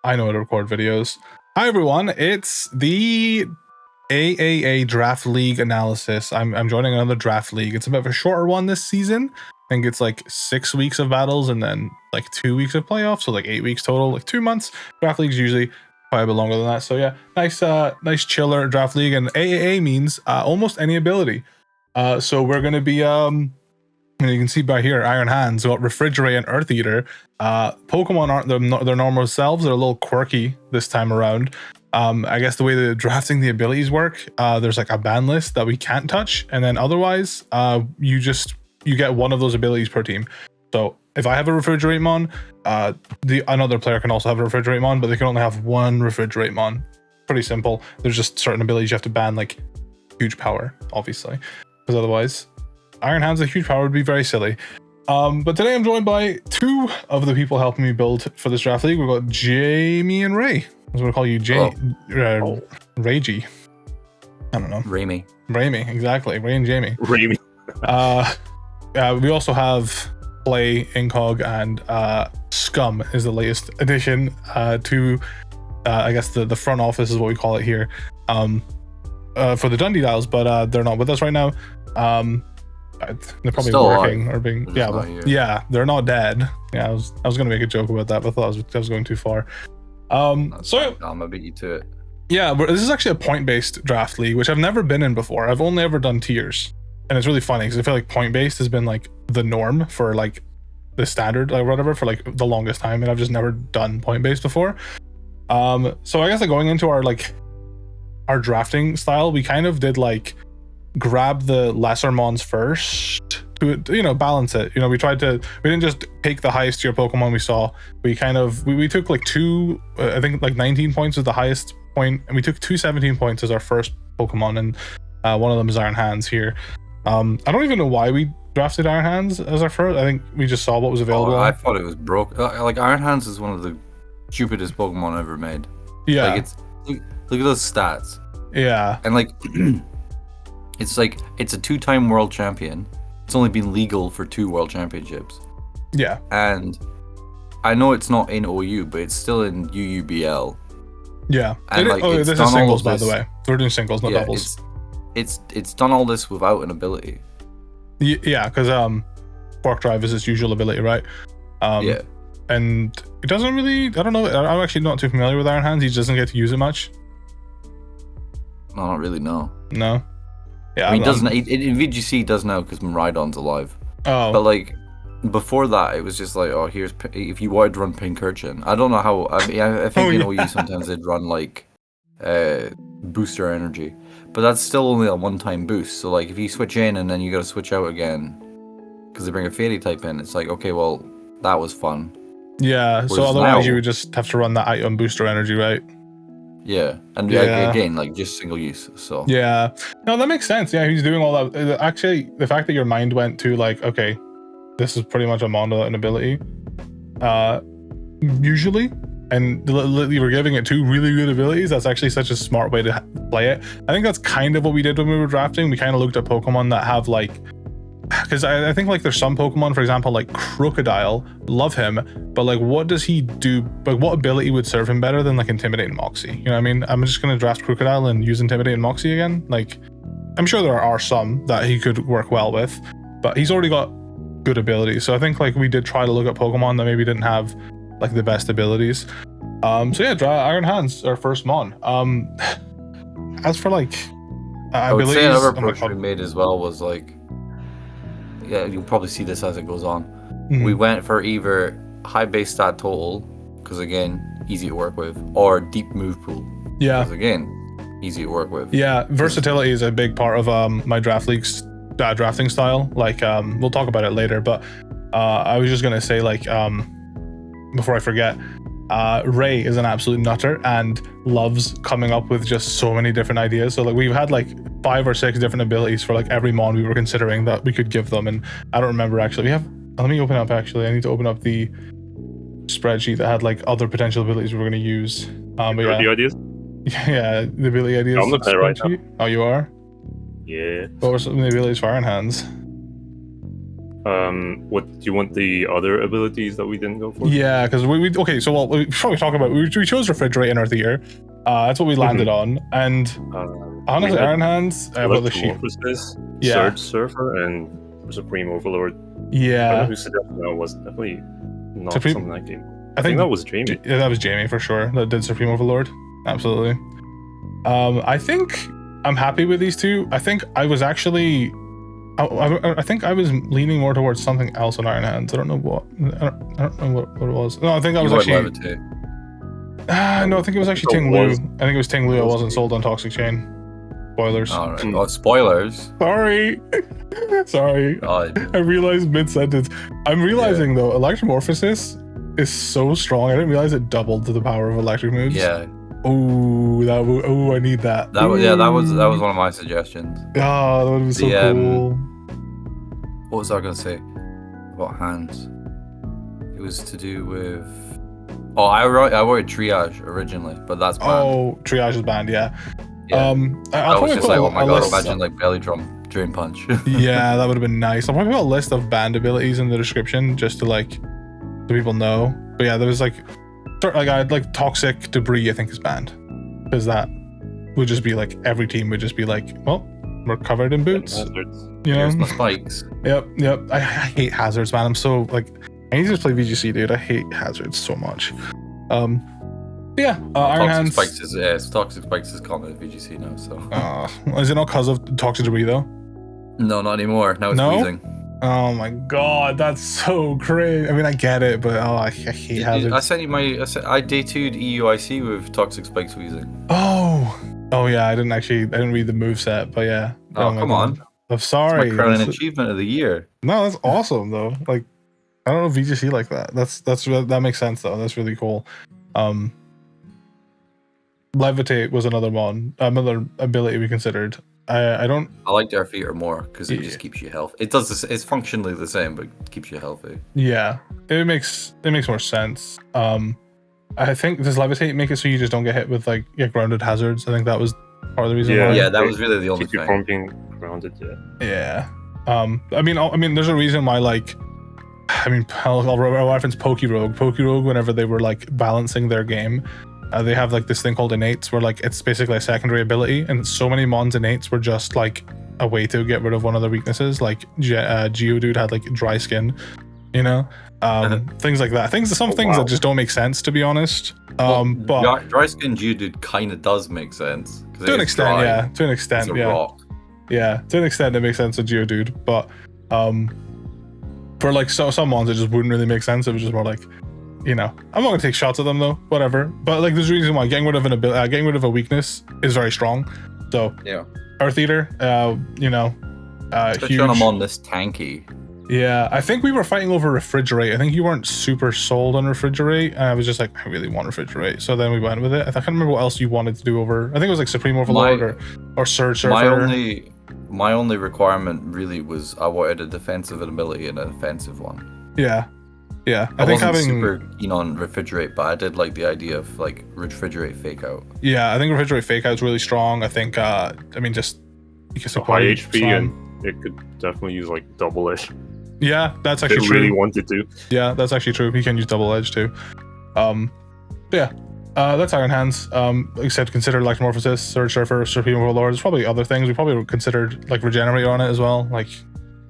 I know how to record videos. Hi everyone, it's the AAA Draft League analysis. I'm joining another draft league. It's a bit of a shorter one this season. I think it's like 6 weeks of battles and then like 2 weeks of playoffs, so like 8 weeks total, like 2 months. Draft leagues usually quite a bit longer than that. So yeah, nice chiller draft league. And AAA means almost any ability. So we're gonna be and you can see by here, Iron Hands, got Refrigerate and Earth Eater. Pokemon aren't their normal selves. They're a little quirky this time around. I guess the way the drafting the abilities work, there's like a ban list that we can't touch, and then otherwise, you get one of those abilities per team. So if I have a Refrigerate Mon, another player can also have a Refrigerate Mon, but they can only have one Refrigerate Mon. Pretty simple. There's just certain abilities you have to ban, like huge power, obviously, because otherwise, Iron Hands a huge power would be very silly. But today I'm joined by two of the people helping me build for this draft league. We've got Jamie and Ray. I was going to call you Ragey. I don't know. Raimi, exactly. Ray and Jamie. Raimi. We also have Play, Incog, and Scum is the latest addition to, I guess, the front office is what we call it here, for the Dundee-Diles, but they're not with us right now. They're probably still working alive. or being they're not dead. I was gonna make a joke about that, but I thought I was going too far. I'm gonna beat you to it. Yeah, this is actually a point-based draft league, which I've never been in before. I've only ever done tiers, and it's really funny because I feel like point-based has been like the norm for like the standard, like whatever, for like the longest time, and I've just never done point-based before. So I guess like going into our drafting style, we kind of did like grab the lesser mons first to balance it. We didn't just take the highest tier Pokemon we saw. We took like two, I think like 19 points was the highest point, and we took 217 points as our first Pokemon, and one of them is Iron Hands here. I don't even know why we drafted Iron Hands as our first. I think we just saw what was available. I thought it was broke. Like Iron Hands is one of the stupidest Pokemon ever made. Yeah, like look at those stats. Yeah, and like it's a 2-time world champion. It's only been legal for 2 world championships. Yeah. And I know it's not in OU, but it's still in UUBL. Yeah. And this is singles, by the way. We're doing singles, not doubles. It's done all this without an ability. Yeah, because Spark Drive is its usual ability, right? Yeah. And it doesn't really, I don't know, I'm actually not too familiar with Iron Hands. He doesn't get to use it much. No, not really, no. No? Yeah, I mean, in VGC he does now because Miraidon's alive. Oh. But like before that, it was just like, oh, here's if you wanted to run Pincurchin. I don't know how. I mean, I think OU sometimes they'd run like booster energy, but that's still only a 1-time boost. So like if you switch in and then you got to switch out again because they bring a Fairy type in, it's like, okay, well that was fun. Yeah. Whereas so otherwise now, you would just have to run that item booster energy, right? Yeah, and again, like just single use. So yeah, no, that makes sense. Yeah, he's doing all that. Actually, the fact that your mind went to like, okay, this is pretty much a mono an ability, usually, and you were giving it 2 really good abilities. That's actually such a smart way to play it. I think that's kind of what we did when we were drafting. We kind of looked at Pokemon that have like, because I think like there's some Pokemon, for example, like Crocodile, love him, but like what does he do? Like what ability would serve him better than like Intimidate and Moxie? You know what I mean? I'm just gonna draft Crocodile and use Intimidate and Moxie again. Like I'm sure there are some that he could work well with, but he's already got good abilities. So I think like we did try to look at Pokemon that maybe didn't have like the best abilities. So yeah, Iron Hands, our first Mon. As for like I would say another approach we made as well was like, yeah, you'll probably see this as it goes on. Mm-hmm. We went for either high base stat total, because again, easy to work with, or deep move pool. Yeah. Because again, easy to work with. Yeah, versatility is a big part of my draft league's drafting style. Like, we'll talk about it later, but I was just gonna say, like, before I forget, Ray is an absolute nutter and loves coming up with just so many different ideas. So like we've had like 5 or 6 different abilities for like every mon we were considering that we could give them, and I don't remember actually. Let me open up actually. I need to open up the spreadsheet that had like other potential abilities we were going to use. But yeah. The ideas? Yeah, the ability ideas. I'm looking at it right now. Oh, you are? Yeah. What were some of the abilities for Iron Hands? What do you want the other abilities that we didn't go for? Yeah, because we okay. So well, we probably talk about we chose Refrigerate in our theater. That's what we landed on, and honestly, Iron Hands. Well, the sheep. Surge Surfer, and Supreme Overlord. Yeah. Who suggested that was definitely not something that came. I think that was Jamie. Yeah, that was Jamie for sure. That did Supreme Overlord. Absolutely. I think I'm happy with these two. I think I was actually. I think I was leaning more towards something else on Iron Hands. I don't know what. I don't know what it was. No, I think I was actually. No, I think it was actually Ting Lu. I think it was Ting Lu. I wasn't sold on Toxic Chain. Spoilers. All right. Oh, spoilers. Sorry. Sorry. I realized mid-sentence. I'm realizing though, Electromorphosis is so strong. I didn't realize it doubled the power of electric moves. Yeah. Oh, I need that. That was one of my suggestions. Oh, that would be so cool. What was I gonna say about hands? It was to do with. Oh, I wanted Triage originally, but that's banned. Oh, Triage is banned. Yeah. I was just like, oh my god! Imagine like belly drum, drain punch. Yeah, that would have been nice. I'll probably put a list of banned abilities in the description just to like, so people know. But yeah, there was like toxic debris. I think is banned because that would just be like every team would just be like, well, we're covered in boots. You know, here's my spikes. Yep. I hate hazards, man. I'm so like, I need to just play VGC, dude. I hate hazards so much. Iron Hands. Toxic Spikes is common at VGC now, so. Is it not because of toxic debris though? No, not anymore. Now it's wheezing. Oh my god, that's so crazy. I mean, I get it, but I hate hazards. I sent you I day 2'd EUIC with Toxic Spikes wheezing. Oh yeah, I didn't read the moveset, but yeah. Oh come on. I'm sorry. It's my crowning achievement of the year. No, that's awesome though. Like, I don't know VGC like that. That makes sense though. That's really cool. Levitate was another ability we considered. I like Air Feeder more because it just keeps you healthy. It does this. It's functionally the same, but it keeps you healthy. Yeah, it makes more sense. I think does Levitate make it so you just don't get hit with like grounded hazards? I think that was part of the reason. Yeah, that was really the only thing. Keep you from being grounded. Yeah. I mean, there's a reason why I'll reference Pokerogue. Pokerogue, whenever they were like balancing their game. They have like this thing called innates where like it's basically a secondary ability, and so many Mons innates were just like a way to get rid of one of their weaknesses. Like Geodude had like dry skin, you know, things like that. Some things that just don't make sense, to be honest. But dry skin Geodude kind of does make sense to an extent. Dry. To an extent, it's a rock. Yeah, to an extent it makes sense with Geodude, but for like some Mons it just wouldn't really make sense. It was just more like, you know, I'm not gonna take shots at them though, whatever. But like, there's a reason why getting rid of getting rid of a weakness is very strong. So yeah, Earth Eater, huge. I'm on this tanky. Yeah, I think we were fighting over Refrigerate. I think you weren't super sold on Refrigerate, and I was just like, I really want Refrigerate. So then we went with it. I can't remember what else you wanted to do over. I think it was like Supreme Overlord or Surge Surfer. My only requirement really was I wanted a defensive ability and an offensive one. Yeah. I think wasn't super keen on Refrigerate, but I did like the idea of like Refrigerate Fake Out. Yeah, I think Refrigerate Fake Out is really strong. I think, just because of high HP, and it could definitely use like double edge. Yeah, that's actually true. Really wanted to. Yeah, that's actually true. He can use double edge too. That's Iron Hands. Like I said, consider Electromorphosis, Surge Surfer, Supreme Overlord. There's probably other things. We probably considered like Regenerate on it as well. Like,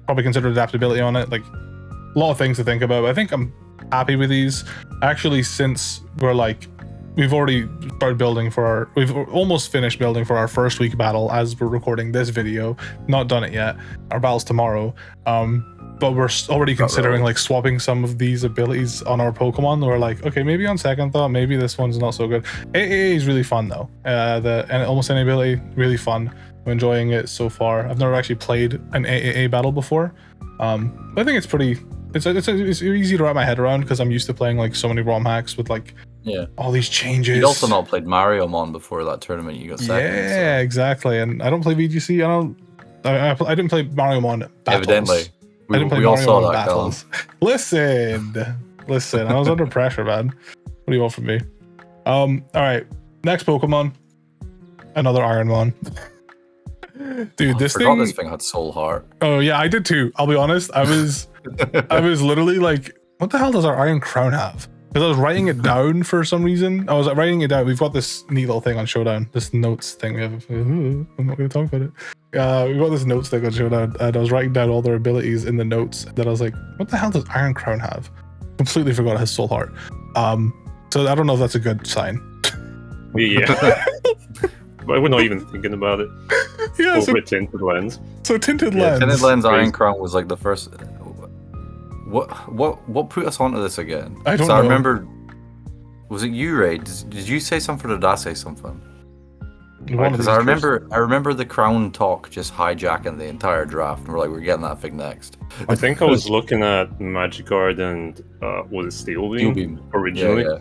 probably considered adaptability on it. Like, a lot of things to think about. I think I'm happy with these. Actually, since we've already started building we've almost finished building for our first week battle as we're recording this video. Not done it yet. Our battle's tomorrow. But we're already considering like swapping some of these abilities on our Pokemon. We're like, okay, maybe on second thought, maybe this one's not so good. AAA is really fun though. And almost any ability, really fun. I'm enjoying it so far. I've never actually played an AAA battle before. But I think it's pretty. It's easy to wrap my head around because I'm used to playing like so many ROM hacks with like all these changes. You'd also not played Mario Mon before that tournament. You got second. Yeah, exactly. And I don't play VGC. I didn't play Mario Mon battles. Evidently. I didn't play we all Mario saw Mon that, battles. Listen. I was under pressure, man. What do you want from me? All right. Next Pokemon. Another Ironmon. Dude, this thing had Soul Heart. Oh yeah, I did too. I'll be honest. I was I was literally like, what the hell does our Iron Crown have? Because I was writing it down for some reason. I was writing it down. We've got this neat little thing on Showdown, this notes thing. We have. I'm not going to talk about it. We've got this notes thing on Showdown, and I was writing down all their abilities in the notes. That I was like, what the hell does Iron Crown have? Completely forgot his Soul Heart. So I don't know if that's a good sign. Yeah. But we're not even thinking about it. Yeah. So, with Tinted Lens. So Tinted Lens. Tinted Lens Iron Crown was like the first. What put us onto this again? I don't know. I remember. Was it you, Ray? Did you say something, or did I say something? Because I remember the Crown talk just hijacking the entire draft, and we're getting that thing next. I think I was looking at Magikarp and was it Steel Beam originally, yeah.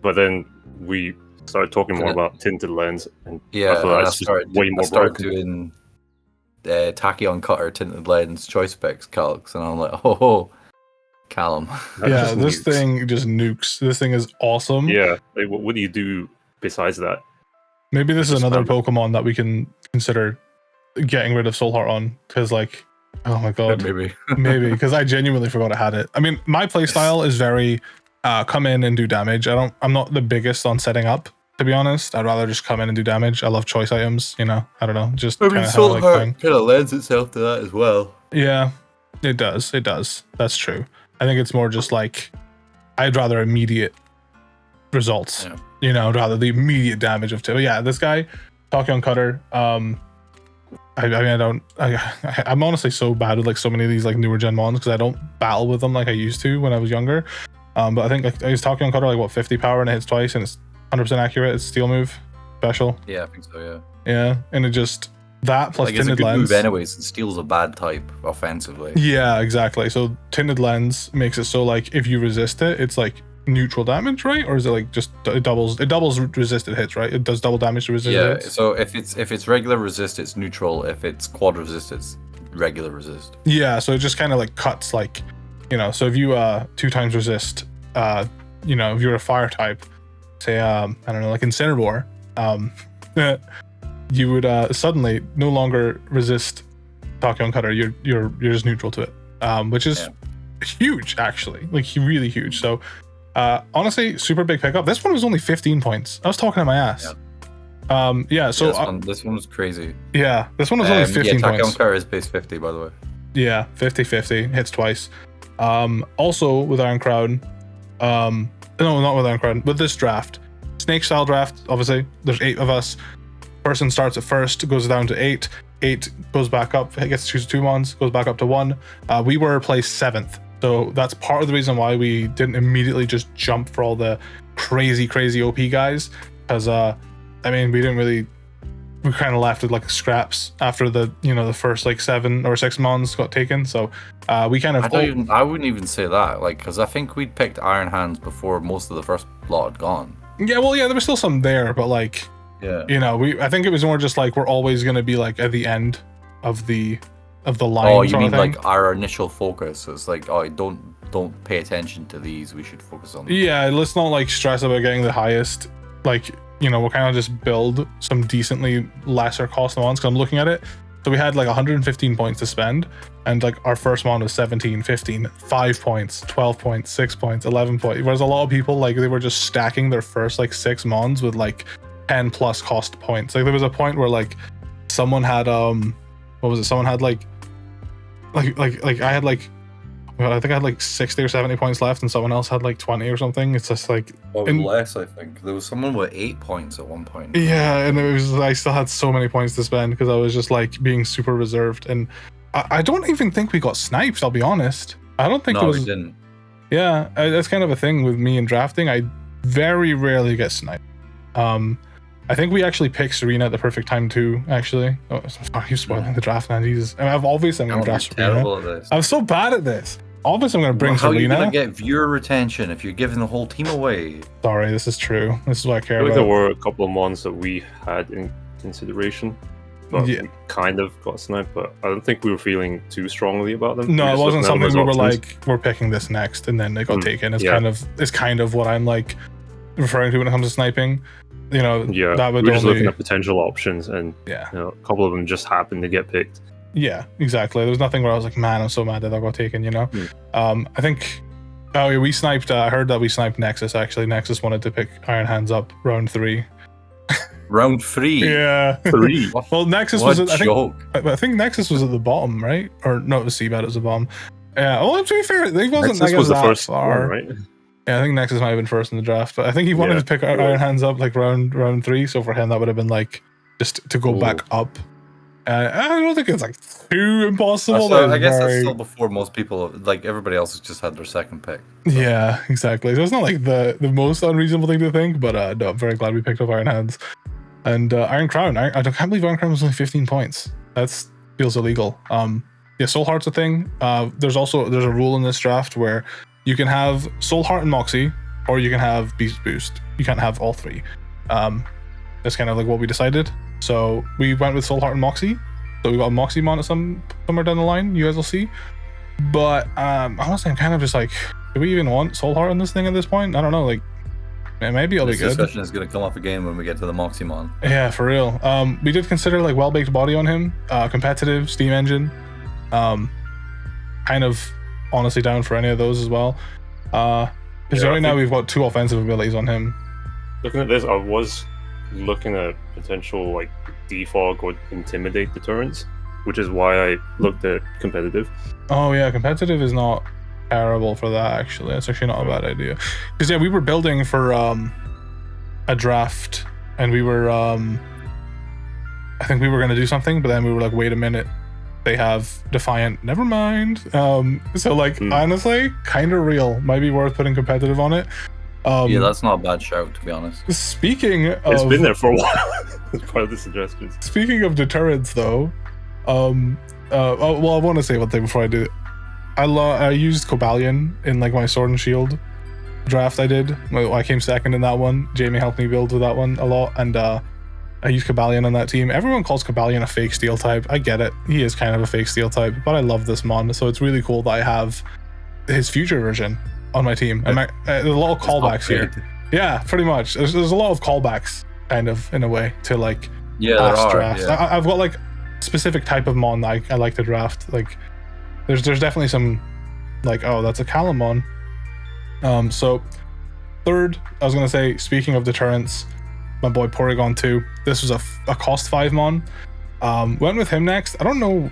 But then we started talking more about Tinted Lens, and I started doing Tachyon Cutter, Tinted Lens, Choice Specs calcs, and I'm like, oh, Callum. Yeah, this thing just nukes. This thing is awesome. Yeah, like, what do you do besides that? Maybe this is another Pokemon that we can consider getting rid of Soul Heart on, because like, oh my god, maybe because I genuinely forgot I had it. I mean, my playstyle is very come in and do damage. I'm not the biggest on setting up, to be honest. I'd rather just come in and do damage. I love choice items, I don't know, just kind of Soul Heart kind of lends itself to that as well. Yeah, it does. That's true. I think it's more just like I'd rather immediate results. Yeah. Rather the immediate damage of yeah, this guy, Tachyon Cutter. I'm honestly so bad with like so many of these like newer gen mons because I don't battle with them like I used to when I was younger. But I think like I use Tachyon Cutter like 50 power and it hits twice and it's 100% accurate. It's steel move, special. Yeah, I think so. Yeah. Yeah, and it just that plus Tinted Tinted it's a good Lens. Move anyways, and steel's a bad type offensively. Yeah, exactly. So Tinted Lens makes it so like if you resist it, it's like neutral damage, right? Or is it like just it doubles resisted hits, right? It does double damage to resisted hits. Yeah, so if it's regular resist, it's neutral. If it's quad resist, it's regular resist. Yeah, so it just kind of like cuts like, so if you 2 times resist, if you're a fire type, say I don't know, like Incineroar, you would suddenly no longer resist Tachyon Cutter. You're just neutral to it, which is huge actually, like really huge. So honestly, super big pickup. This one was only 15 points. I was talking to my ass. So this one was crazy. Yeah, this one was only 15 points. Tachyon Cutter is base 50, by the way. Yeah, 50-50 hits twice. Also with Iron Crown, no, not with Iron Crown, with this draft, snake style draft. Obviously, there's 8 of us. Person starts at first, goes down to 8. 8 goes back up. It gets to choose 2 mons, goes back up to 1. We were placed 7th. So that's part of the reason why we didn't immediately just jump for all the crazy OP guys. Because, we kind of left with like scraps after the first like 7 or 6 mons got taken. So we kind of. I wouldn't even say that, like, because I think we'd picked Iron Hands before most of the first lot had gone. Yeah, well, yeah, there was still some there, but like, yeah, I think it was more just like we're always going to be like at the end of the line. Oh, you mean like our initial focus? It's like, oh, don't pay attention to these. We should focus on them. Yeah, let's not like stress about getting the highest. Like, we'll kind of just build some decently lesser cost ones. Because I'm looking at it, so we had like 115 points to spend, and like our first mon was 17, 15, 5 points, 12 points, 6 points, 11 points. Whereas a lot of people like they were just stacking their first like 6 mons with like 10 plus cost points. Like there was a point where like someone had what was it? Someone had like I had like, I think I had like 60 or 70 points left, and someone else had like 20 or something. It's just like less. I think there was someone with 8 points at one point. Yeah, and it was I still had so many points to spend because I was just like being super reserved, and I don't even think we got sniped. I'll be honest. I don't think we didn't. Yeah, that's kind of a thing with me in drafting. I very rarely get sniped. I think we actually picked Serena at the perfect time too, actually. Oh, sorry, you're spoiling the draft now, Jesus. I mean, I'm going to draft Serena. I'm so bad at this. Obviously, I'm going to bring Serena. How are you going to get viewer retention if you're giving the whole team away? Sorry, this is true. This is what I care about. There were a couple of mons that we had in consideration. But we kind of got sniped, but I don't think we were feeling too strongly about them. No, it wasn't something we were like, we're picking this next, and then it got taken. It's kind of what I'm like referring to when it comes to sniping. That would we're just looking at potential options, and a couple of them just happened to get picked. Yeah, exactly. There was nothing where I was like, man, I'm so mad that that got taken, you know? I think, oh yeah, we sniped, I heard that we sniped Nexus, actually. Nexus wanted to pick Iron Hands up round 3. Round 3? Yeah. 3? Well, Nexus was, I think Nexus was at the bottom, right? Or no, it was Seabed, it was the bottom. Yeah, well, to be fair, they wasn't, Nexus I guess, was the that first far. one, right? Yeah, I think Nexus might have been first in the draft, but I think he wanted to pick Iron Hands up like round 3, so for him that would have been like, just to go back up. I don't think it's like too impossible. So I guess that's still before most people, like everybody else has just had their second pick. So. Yeah, exactly. So it's not like the most unreasonable thing to think, but no, I'm very glad we picked up Iron Hands. And Iron Crown, I can't believe Iron Crown was only 15 points. That feels illegal. Yeah, Soul Heart's a thing. There's a rule in this draft where you can have Soul Heart and Moxie, or you can have Beast Boost. You can't have all 3. That's kind of like what we decided. So we went with Soul Heart and Moxie. So we got a Moxie mon somewhere down the line. You guys will see. But honestly, I'm kind of just like, do we even want Soul Heart on this thing at this point? I don't know. Like, maybe it'll be good. This discussion is going to come up again when we get to the Moxie mon. Yeah, for real. We did consider like Well-Baked Body on him, competitive, Steam Engine. Kind of honestly down for any of those as well. Because right now we've got 2 offensive abilities on him. Looking at this, I was looking at potential like defog or intimidate deterrents, which is why I looked at competitive. Oh yeah, competitive is not terrible for that, actually. That's actually not a bad idea. Because yeah, we were building for a draft, and we were I think we were going to do something, but then we were like, wait a minute, they have Defiant, never mind. So like honestly, kind of real, might be worth putting competitive on it. Yeah, that's not a bad shout, to be honhonest. Speaking of, it's been there for a while. It's part of the suggestions. Speaking of deterrents, though, well, I want to say one thing before I do it. I used Cobalion in like my Sword and Shield draft. I did. I came second in that one. Jamie helped me build with that one a lot, and I used Cobalion on that team. Everyone calls Cobalion a fake steel type. I get it. He is kind of a fake steel type, but I love this mon, so it's really cool that I have his future version on my team. And there's a lot of callbacks here. Yeah, pretty much. There's a lot of callbacks, kind of, in a way, to like past drafts. Yeah. I've got like specific type of mon that I like to draft. Like, there's definitely some like, oh, that's a Calamon. So third, I was gonna say, speaking of deterrents, my boy Porygon 2. This was a cost 5 mon. Went with him next. I don't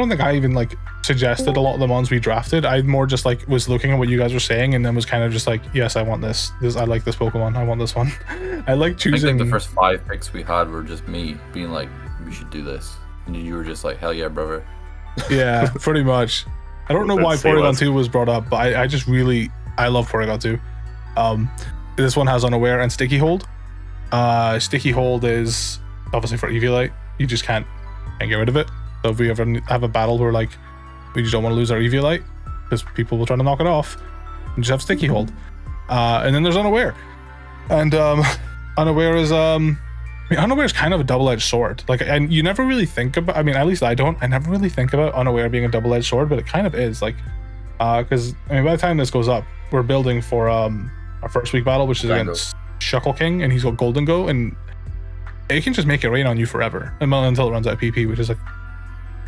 think I even like suggested a lot of the mons we drafted. I more just like was looking at what you guys were saying and then was kind of just like, yes, I want this. I like this Pokemon. I want this one. I like choosing. I think the first 5 picks we had were just me being like, we should do this, and you were just like, hell yeah, brother. Yeah, pretty much. I don't know why Porygon 2 was brought up, but I just really, I love Porygon 2. This one has Unaware and Sticky Hold. Sticky Hold is obviously for Eviolite. You just can't get rid of it. So if we ever have a battle where like we just don't want to lose our Eviolite because people will try to knock it off, and just have Sticky Hold. And then there's Unaware, and Unaware is Unaware is kind of a double-edged sword. Like, and you never really think about. I mean, at least I don't. I never really think about Unaware being a double-edged sword, but it kind of is. Like, because I mean, by the time this goes up, we're building for our first week battle, which is against Shuckle King, and he's got Golden Go, and it can just make it rain on you forever until it runs out of PP, which is like,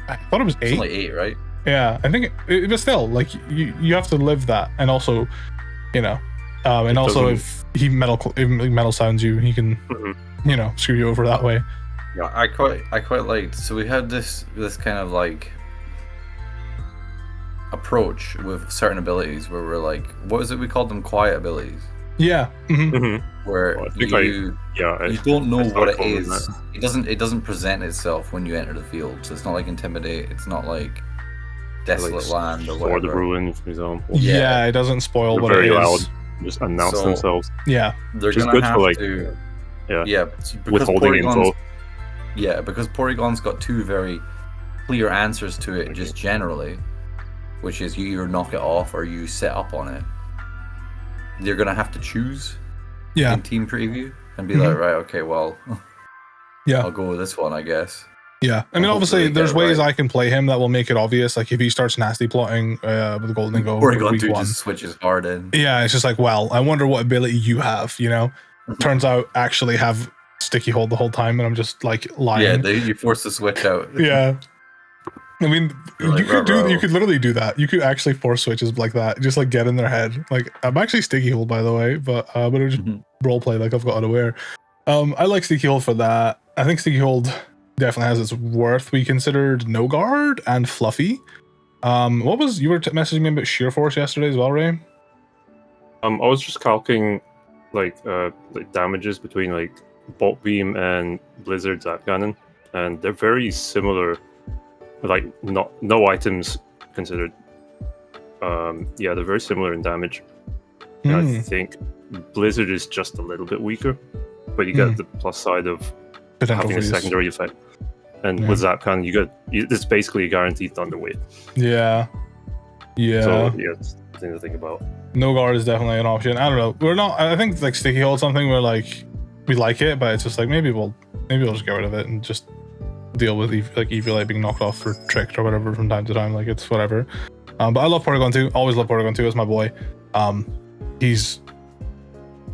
I thought it was 8. It's only 8, right? Yeah, I think it was still like you have to live that, and also, you know, and also if he metal sounds you, he can, you know, screw you over that way. Yeah, I quite liked. So we had this kind of like approach with certain abilities where we're like, what is it? We called them quiet abilities. Yeah. Where you don't know what it is. It doesn't present itself when you enter the field. So it's not like Intimidate. It's not like Desolate Land or whatever. Or the Ruin, for example. Yeah, it doesn't spoil what it is. Very loud. Just announce themselves. Yeah. They're gonna have to. Yeah. Withholding info. Yeah, because Porygon's got 2 very clear answers to it, just generally, which is you either knock it off or you set up on it. You're gonna have to choose in team preview and be like, right, okay, well, I'll go with this one, I guess. Yeah, I mean, obviously, there's ways I can play him that will make it obvious. Like if he starts nasty plotting with the Golden Go, Porygon 2 just switches hard in. Yeah, it's just like, well, I wonder what ability you have. You know, turns out actually have Sticky Hold the whole time, and I'm just like lying. Yeah, you force the switch out. Yeah, I mean, you could literally do that. You could actually force switches like that, just like get in their head. Like I'm actually Sticky Hold, by the way, but it was just role play. Like I've got unaware. I like Sticky Hold for that. I think Sticky Hold definitely has its worth. We considered No Guard and Fluffy. What was you were messaging me about Sheer Force yesterday as well, Ray? I was just calculating like damages between like Bolt Beam and Blizzard Zap Cannon, and they're very similar. Like no items considered. Yeah, they're very similar in damage. And I think Blizzard is just a little bit weaker, but you get the plus side of having a secondary effect. And with Zap Cannon, it's basically a guaranteed Thunderwave. Yeah. So yeah, it's something to think about. No Guard is definitely an option. I don't know. We're not. I think like Sticky Hold something where like we like it, but it's just like maybe we'll just get rid of it and just deal with like Eviolite being knocked off or tricked or whatever from time to time. Like it's whatever. But I love Porygon 2. Always love Porygon 2. It's my boy. He's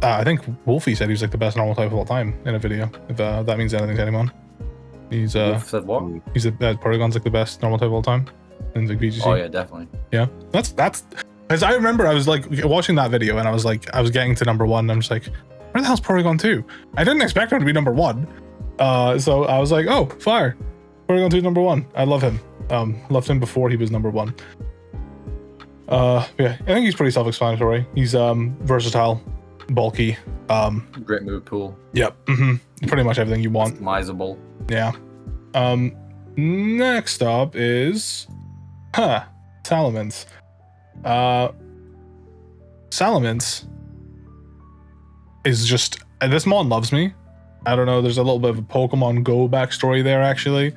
I think Wolfie said he was like the best normal type of all time in a video. If that means anything to anyone. He's said what? He's Porygon's like the best normal type of all time in like VGC. Oh yeah, definitely. Yeah, that's because I remember I was like watching that video and I was getting to number 1 and I'm just like, where the hell's Porygon 2? I didn't expect him to be number 1. So I was like, oh, fire. Porygon 2 number 1. I love him. Loved him before he was number 1. Yeah, I think he's pretty self-explanatory. He's versatile, bulky. Great move pool. Yep. Pretty much everything you want. Customizable. Yeah. Next up is Salamence. Salamence is just this mon loves me. I don't know, there's a little bit of a Pokemon Go backstory there actually.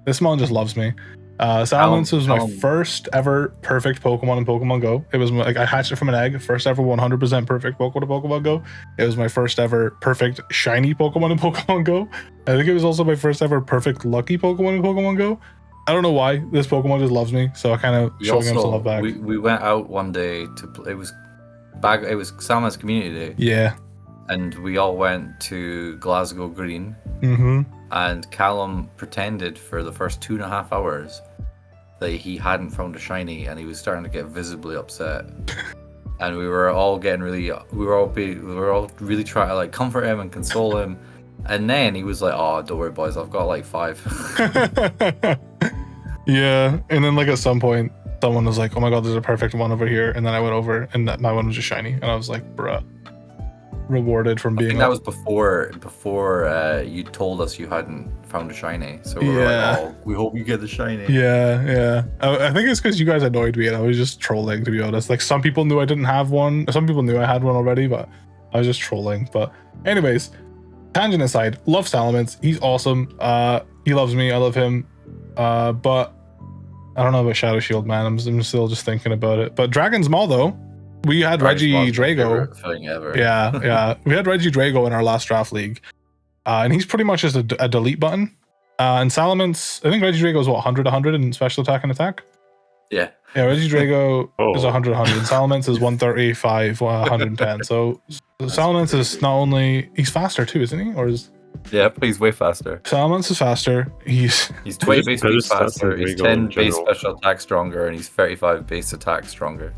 This mon just loves me. Salamence was my first ever perfect Pokemon in Pokemon Go. It was like I hatched it from an egg, first ever 100% perfect Pokemon in Pokemon Go. It was my first ever perfect shiny Pokemon in Pokemon Go. I think it was also my first ever perfect lucky Pokemon in Pokemon Go. I don't know why, this Pokemon just loves me, so I kind of showing him some love back. We went out one day to play, it was Salamence Community Day. Yeah. And we all went to Glasgow Green. And Callum pretended for the first 2.5 hours that he hadn't found a shiny, and he was starting to get visibly upset. And we were all really trying to like comfort him and console him. And then he was like, "Oh, don't worry, boys, I've got like 5." Yeah, and then like at some point, someone was like, "Oh my god, there's a perfect one over here," and then I went over, and my one was just shiny, and I was like, "Bruh." Rewarded from being. I think that was before you told us you hadn't found a shiny, so we were like, "Oh, we hope you get the shiny." Yeah. I think it's because you guys annoyed me and I was just trolling, to be honest. Like some people knew I didn't have one, some people knew I had one already, but I was just trolling. But anyways, tangent aside, love Salamence. He's awesome. He loves me. I love him. But I don't know about Shadow Shield, man. I'm still just thinking about it. But Dragon's Maw though. We had Reggie Drago. Yeah. We had Reggie Drago in our last draft league. And he's pretty much just a delete button. And Salamence, I think Reggie Drago is what, 100 in special attack and attack? Yeah. Yeah, Reggie Drago is 100. Salamence is 135, 110. So Salamence is not only, he's faster too, isn't he? Or is... Yeah, he's way faster. Salamence is faster. He's 20 base speed faster. He's 10 base special attack stronger, and he's 35 base attack stronger.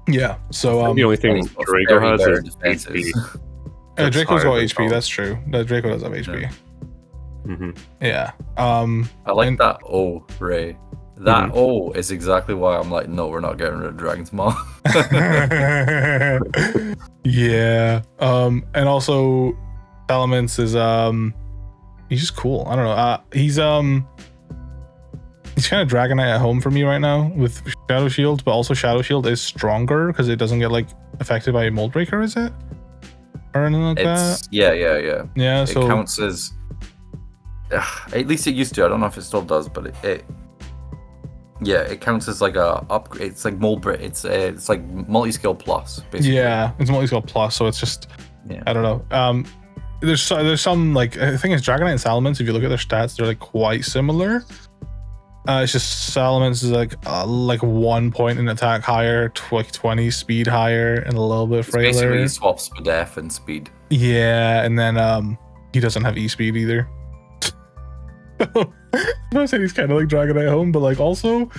Yeah, so the only thing Draco has is HP. Draco's got HP. That's true. Draco does have HP. Yeah. I like that O, Ray. That O is exactly why I'm like, no, we're not getting rid of Dragon's Maw. Yeah. And also Salamence is he's just cool. I don't know. He's kind of Dragonite at home for me right now with Shadow Shield, but also Shadow Shield is stronger because it doesn't get like affected by Mold Breaker, is it? Or anything like that? Yeah. Yeah, it counts as at least it used to. I don't know if it still does, but it counts as like a upgrade. It's like Mold Break. It's like multi-skill plus, basically. Yeah, it's multi-skill plus, so it's just I don't know. There's some like I think it's Dragonite and Salamence. If you look at their stats, they're like quite similar. It's just Salamence is like 1 point in attack higher, 20 speed higher, and a little bit frailer. Basically, he swaps Spadef and speed. Yeah, and then he doesn't have E speed either. So I said he's kind of like Dragonite home, but like also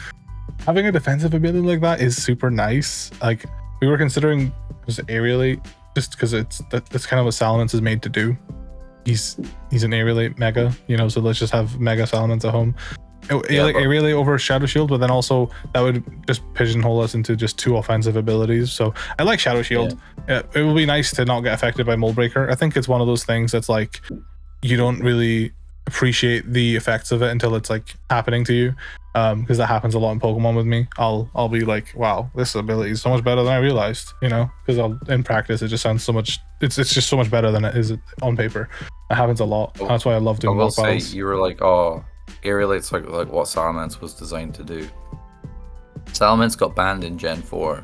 having a defensive ability like that is super nice. Like we were considering just Aerialate, just because that's kind of what Salamence is made to do. He's an Aerialate Mega, so let's just have Mega Salamence at home. Like Aerialate over Shadow Shield, but then also that would just pigeonhole us into just 2 offensive abilities. So I like Shadow Shield. It would be nice to not get affected by Mold Breaker. I think it's one of those things that's like you don't really appreciate the effects of it until it's like happening to you, because that happens a lot in Pokemon with me. I'll be like, wow, this ability is so much better than I realized, because in practice it just sounds so much, it's just so much better than it is on paper. It happens a lot. That's why I love doing mock battles. You were like, oh, Aerialate's like what Salamence was designed to do. Salamence got banned in Gen 4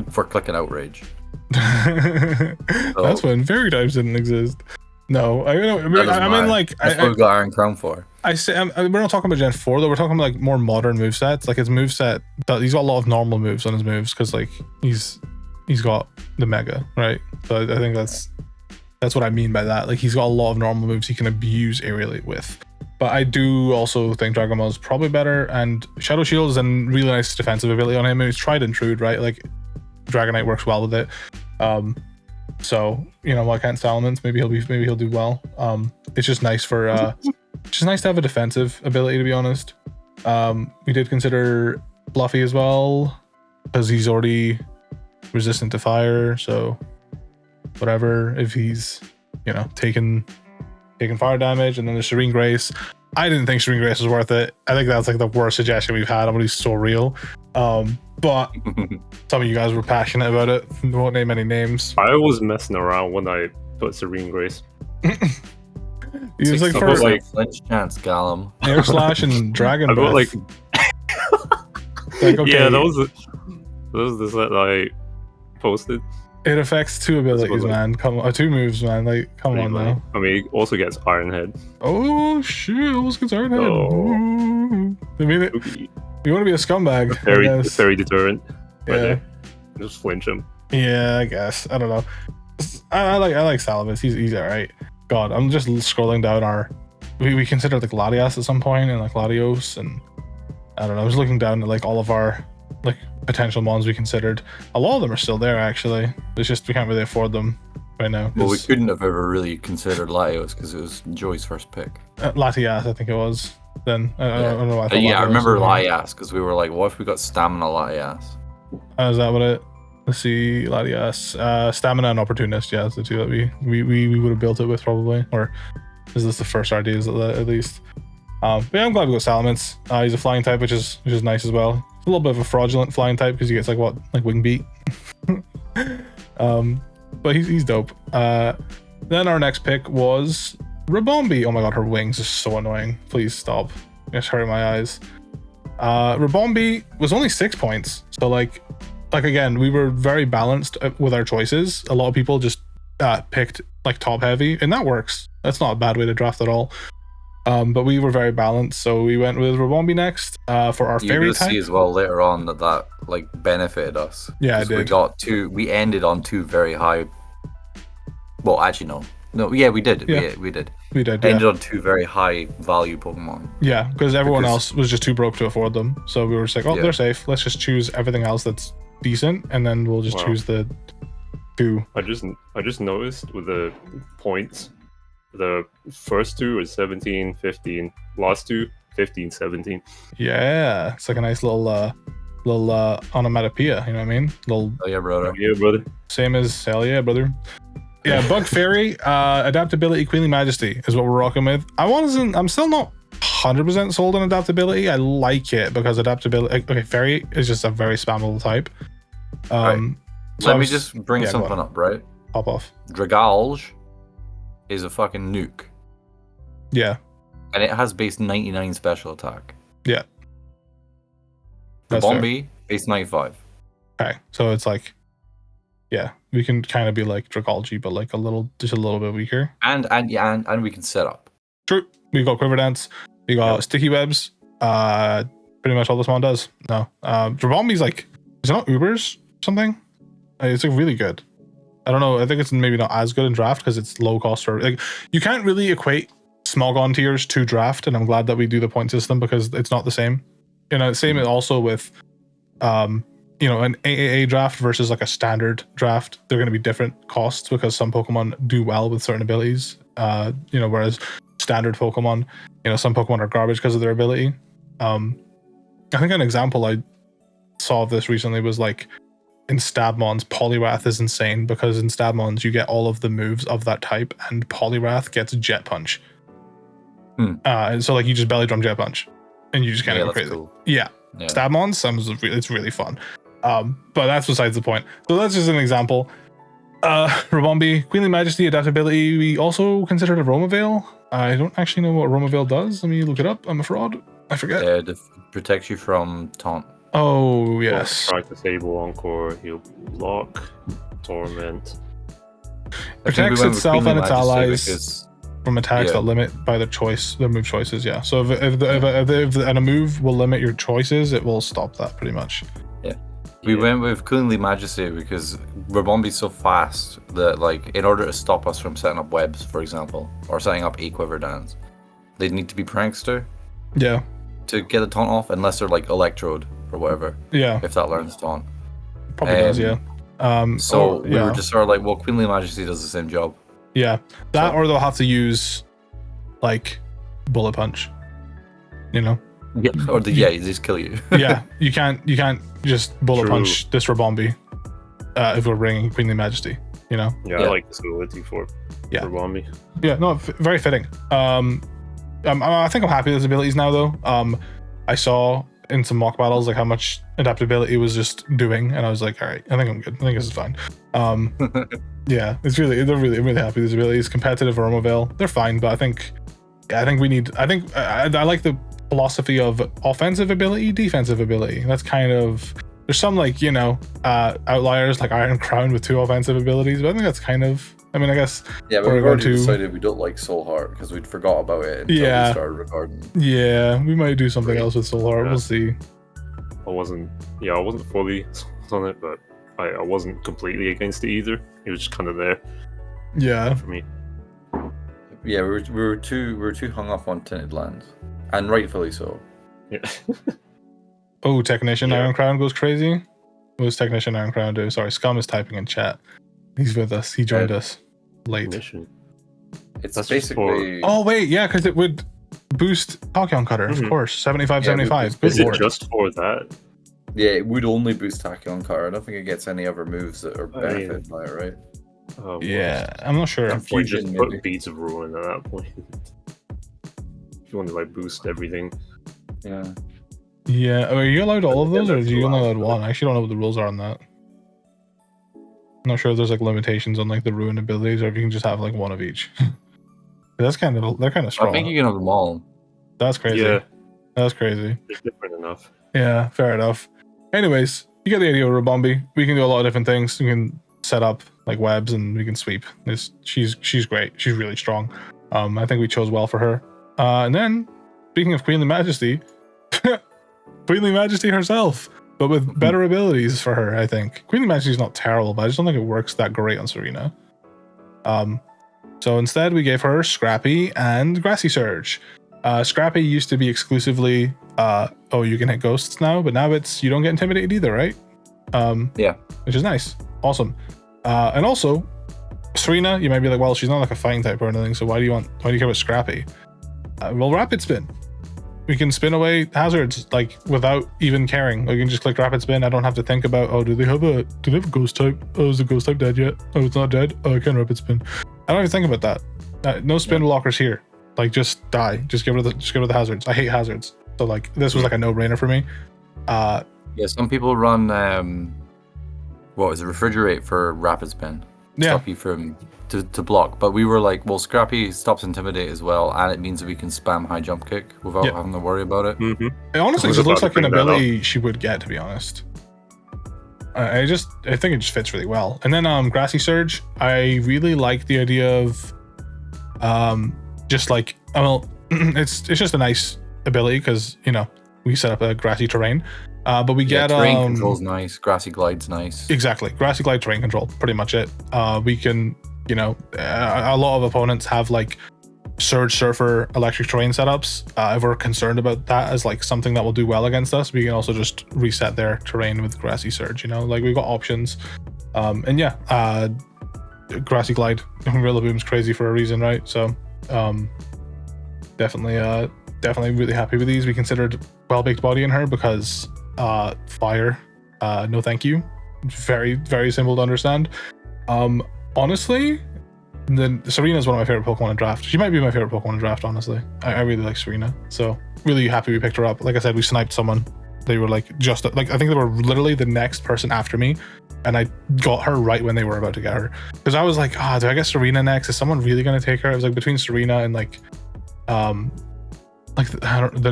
for clicking Outrage. That's when Fairy types didn't exist. No, I mean like that's what we got Iron Crown for. We're not talking about Gen 4 though. We're talking about like more modern movesets. Like his moveset, he's got a lot of normal moves on his moves because like he's got the Mega, right? So I think that's what I mean by that. Like he's got a lot of normal moves he can abuse Aerialate with. But I do also think Dragon Ball is probably better, and Shadow Shield is a really nice defensive ability on him. It's tried and true, right? Like Dragonite works well with it. So why can't Salamence? Maybe he'll do well. It's just nice for just nice to have a defensive ability, to be honest. We did consider Fluffy as well because he's already resistant to fire. So whatever, if he's taking fire damage, and then the Serene Grace. I didn't think Serene Grace was worth it. I think that's like the worst suggestion we've had. He's so real. But some of you guys were passionate about it. I won't name any names. I was messing around when I put Serene Grace. He was like for like Flinch Chance, Gallum, Air Slash, and Dragon Breath. Like okay. Yeah, that was the set I posted. It affects 2 abilities, man. 2 moves, man. Like, come on now. I mean, it also gets Iron Head. Oh shit! Almost gets Iron Head. Oh. I mean, you want to be a scumbag? Very deterrent. Yeah. Right, just flinch him. Yeah, I guess. I don't know. I like Salamence. He's alright. God, I'm just scrolling down we considered like Latias at some point, and like Latios, and I don't know. I was looking down at like all of our like potential mons we considered. A lot of them are still there actually. It's just we can't really afford them right now. Well, we couldn't have ever really considered Latios because it was Joey's first pick. Latias, I think it was. Then I don't know. I remember Latias because we were like, what if we got Stamina Latias? Is that what it? Let's see, Latias, Stamina and Opportunist. Yeah, that's the 2 that we would have built it with probably. Or is this the first ideas at least? But yeah, I'm glad we got Salamence. He's a flying type, which is nice as well. It's a little bit of a fraudulent flying type because he gets like Wing Beat. But he's dope. Then our next pick was Ribombee. Oh my god, her wings are so annoying. Please stop. It's hurting my eyes. Ribombee was only 6 points. So like again, we were very balanced with our choices. A lot of people just picked like top heavy, and that works. That's not a bad way to draft at all. But we were very balanced, so we went with Ribombee next for our fairy type. See as well later on that like benefited us. Yeah, it did. We ended on 2 very high. Well, actually no. Yeah, we did. Yeah. We did. Ended on 2 very high value Pokemon. Yeah, because everyone else was just too broke to afford them. So we were just like, they're safe. Let's just choose everything else that's decent, and then we'll just choose the 2. I just noticed with the points. The first 2 are 17, 15. Last 2, 15, 17. Yeah, it's like a nice little onomatopoeia. You know what I mean? Little. Oh yeah, brother. Oh, yeah, brother. Same as hell yeah, brother. Yeah, Bug Fairy, Adaptability, Queenly Majesty is what we're rocking with. I'm still not 100% sold on adaptability. I like it because adaptability. Okay, Fairy is just a very spammable type. Right. So let me just bring something up, right? Pop off. Dragalge is a fucking nuke. Yeah. And it has base 99 special attack. Yeah. Ribombee, base 95. Okay, so it's like, yeah, we can kind of be like Dragalge, but like just a little bit weaker. And we can set up. True. We got Quiver Dance. We got Sticky Webs. Pretty much all this mon does. No. Ribombee's like, is it not Ubers or something? It's like really good. I don't know. I think it's maybe not as good in draft because it's low cost, or like you can't really equate Smogon tiers to draft, and I'm glad that we do the point system because it's not the same. Same also with an AAA draft versus like a standard draft. They're going to be different costs because some Pokemon do well with certain abilities. Whereas standard Pokemon, some Pokemon are garbage because of their ability. I think an example I saw of this recently was like in Stabmons, Poliwrath is insane because in Stabmons you get all of the moves of that type, and Poliwrath gets Jet Punch. And so like you just belly drum Jet Punch, and you just kind of go crazy. Cool. Yeah. Stabmons, it's really fun. But that's besides the point. So that's just an example. Ribombee, Queenly Majesty, adaptability. We also considered a Romavale. I don't actually know what Romavale does. Let me look it up. I'm a fraud. I forget. It protects you from taunt. Oh, yes. Try disable Encore, heal block, torment. Protects itself and its allies from attacks that limit by their move choices. Yeah. So if a move will limit your choices, it will stop that pretty much. Yeah. We went with Queenly Majesty because Ribombee's so fast that, like, in order to stop us from setting up webs, for example, or setting up Equiver dance, they'd need to be Prankster. Yeah. To get the taunt off, unless they're like Electrode or whatever. Yeah. If that learns taunt. Probably does, yeah. We were just sort of like, well, Queenly Majesty does the same job. Yeah. Or they'll have to use like Bullet Punch. Yeah. Or you just kill you. Yeah. You can't just Bullet Punch this Ribombee if we're bringing Queenly Majesty, Yeah, I like this ability for Ribombee. Yeah, no, very fitting. I think I'm happy with his abilities now, though. I saw in some mock battles like how much adaptability was just doing, and I was like, all right, I think I'm good. I think this is fine. Yeah, I'm really happy with his abilities. Competitive Romavale, they're fine, but I think I like the philosophy of offensive ability, defensive ability. That's kind of, there's some like outliers like Iron Crown with 2 offensive abilities, but I think that's kind of, I guess. Yeah, but we've already decided we don't like Soul Heart because we'd forgot about it until we started recording. Yeah, we might do something else with Soul Heart. We'll see. I wasn't fully on it, but I wasn't completely against it either. It was just kind of there. Yeah. For me. Yeah, we were too hung up on Tinted Lands, and rightfully so. Yeah. Oh, Technician Iron Crown goes crazy. What does Technician Iron Crown do? Sorry, Scum is typing in chat. He's with us. He joined us late. That's basically. Oh wait, yeah, because it would boost Tachyon Cutter, of course. 75. Is it just for that? Yeah, it would only boost Tachyon Cutter. I don't think it gets any other moves that are benefited by it, right? Yeah, I'm not sure. You just put Beads of Ruin at that point. If you want to like boost everything. Yeah. Yeah, are you allowed all of those, or do you only allowed one? I actually don't know what the rules are on that. I'm not sure if there's like limitations on like the ruin abilities, or if you can just have like one of each. they're kind of strong. I think you can have them all. That's crazy. Yeah, that's crazy. It's different enough. Yeah, fair enough. Anyways, you get the idea with Ribombee. We can do a lot of different things. We can set up like webs, and we can sweep. She's great. She's really strong. I think we chose well for her. And then, speaking of Queenly Majesty, Queenly Majesty herself, but with better abilities for her, I think. Queenly Majesty is not terrible, but I just don't think it works that great on Serena. So instead, we gave her Scrappy and Grassy Surge. Scrappy used to be exclusively, you can hit ghosts now, but now it's you don't get intimidated either, right? Yeah. Which is nice. Awesome. And also, Serena, you might be like, well, she's not like a fighting type or anything, so why do you care about Scrappy? Well, Rapid Spin. We can spin away hazards like without even caring. We can just click Rapid Spin. I don't have to think about, do they have a ghost type? Oh, is the ghost type dead yet? Oh, it's not dead. Oh, I can Rapid Spin. I don't even think about that. No spin blockers here. Like, just die. Just get rid of the hazards. I hate hazards. So like this was like a no-brainer for me. Yeah, some people run Refrigerate for Rapid Spin. Stop you from to block, but we were like, well, Scrappy stops Intimidate as well, and it means that we can spam High Jump Kick without having to worry about it. It honestly just looks like an ability she would get, to be honest. I think it just fits really well. And then Grassy Surge, I really like the idea of it's just a nice ability because we set up a grassy terrain, but we get terrain control's nice, Grassy Glide's nice. Exactly, Grassy Glide, terrain control, pretty much it. We can a lot of opponents have like Surge, Surfer, Electric Terrain setups, if we're concerned about that as like something that will do well against us, we can also just reset their terrain with Grassy Surge, you know, like we've got options. And yeah, Grassy Glide, Rillaboom's crazy for a reason, right? So definitely really happy with these. We considered Well-Baked Body in her because fire, no thank you. Very, very simple to understand. Honestly, then Serena is one of my favorite Pokemon in draft. She might be my favorite Pokemon in draft, honestly. I really like Serena, so really happy we picked her up. Like I said, we sniped someone. They were like just like, I think they were literally the next person after me, and I got her right when they were about to get her, because I was like, do I get Serena next? Is someone really gonna take her? It was like between Serena and like the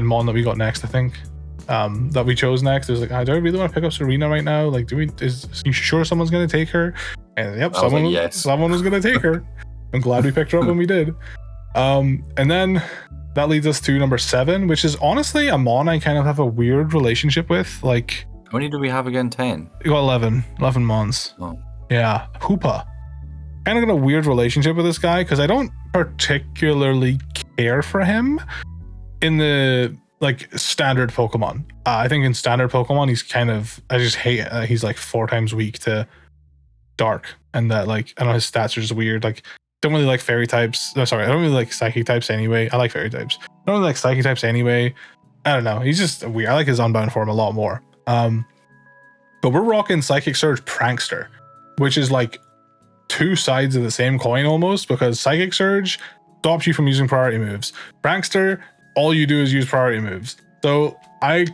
Mon that we got next, I think, that we chose next. It was like, do I really want to pick up Serena right now? Like, is you sure someone's gonna take her? And yep, someone was gonna take her. I'm glad we picked her up when we did. And then that leads us to number 7, which is honestly a Mon I kind of have a weird relationship with. Like, how many do we have again? 10. We got 11 Mons. Oh. Yeah, Hoopa. Kind of got a weird relationship with this guy because I don't particularly care for him in the like standard Pokemon. I think in standard Pokemon he's kind of, I just hate he's like 4 times weak to Dark, and that like I know his stats are just weird. Like, don't really like fairy types. No, sorry, I don't really like psychic types anyway. I like fairy types. I don't really like psychic types anyway. I don't know. He's just weird. I like his Unbound form a lot more. But we're rocking Psychic Surge Prankster, which is like 2 sides of the same coin almost, because Psychic Surge stops you from using priority moves. Prankster, all you do is use priority moves. So I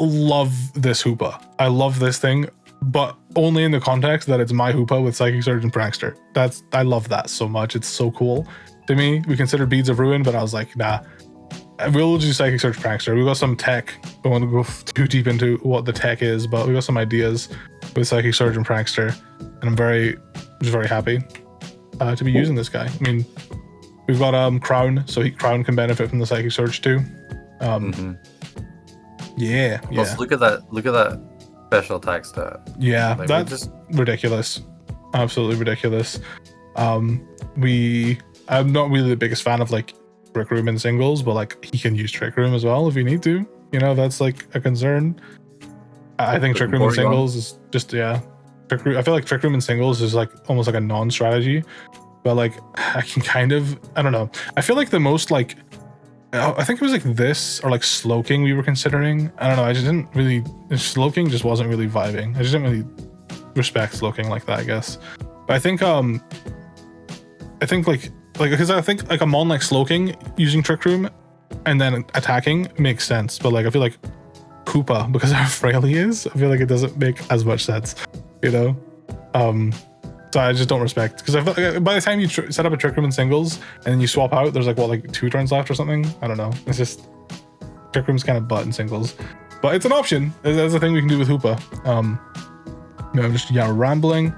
love this Hoopa. I love this thing, but only in the context that it's my Hoopa with Psychic Surge and Prankster. I love that so much. It's so cool to me. We considered Beads of Ruin, but I was like, nah, we'll do Psychic Surge Prankster. We got some tech. I don't want to go too deep into what the tech is, but we got some ideas with Psychic Surge and Prankster, and I'm just very happy to be using this guy. I mean, we've got Crown, so Crown can benefit from the Psychic Surge too. Yeah. Plus, look at that special attack stat. Yeah, like, that's just ridiculous. Absolutely ridiculous. I'm not really the biggest fan of like Trick Room in singles, but like he can use Trick Room as well if you need to. You know, that's like a concern. I think Trick Room in singles is just, yeah. I feel like Trick Room in singles is like almost like a non-strategy, but like I can kind of, I don't know. I feel like the most like, I think it was like this or like Slowking we were considering. I don't know. I just didn't really, Slowking just wasn't really vibing. I just didn't really respect Slowking like that, I guess. But I think because I think like a Mon like Slowking using Trick Room and then attacking makes sense. But like I feel like Hoopa, because of how frail he is, I feel like it doesn't make as much sense, you know? So I just don't respect, because I feel like by the time you set up a Trick Room in singles and then you swap out, there's like what, like 2 turns left or something? I don't know. It's just Trick Room's kind of butt in singles, but it's an option. That's a thing we can do with Hoopa. I'm just rambling.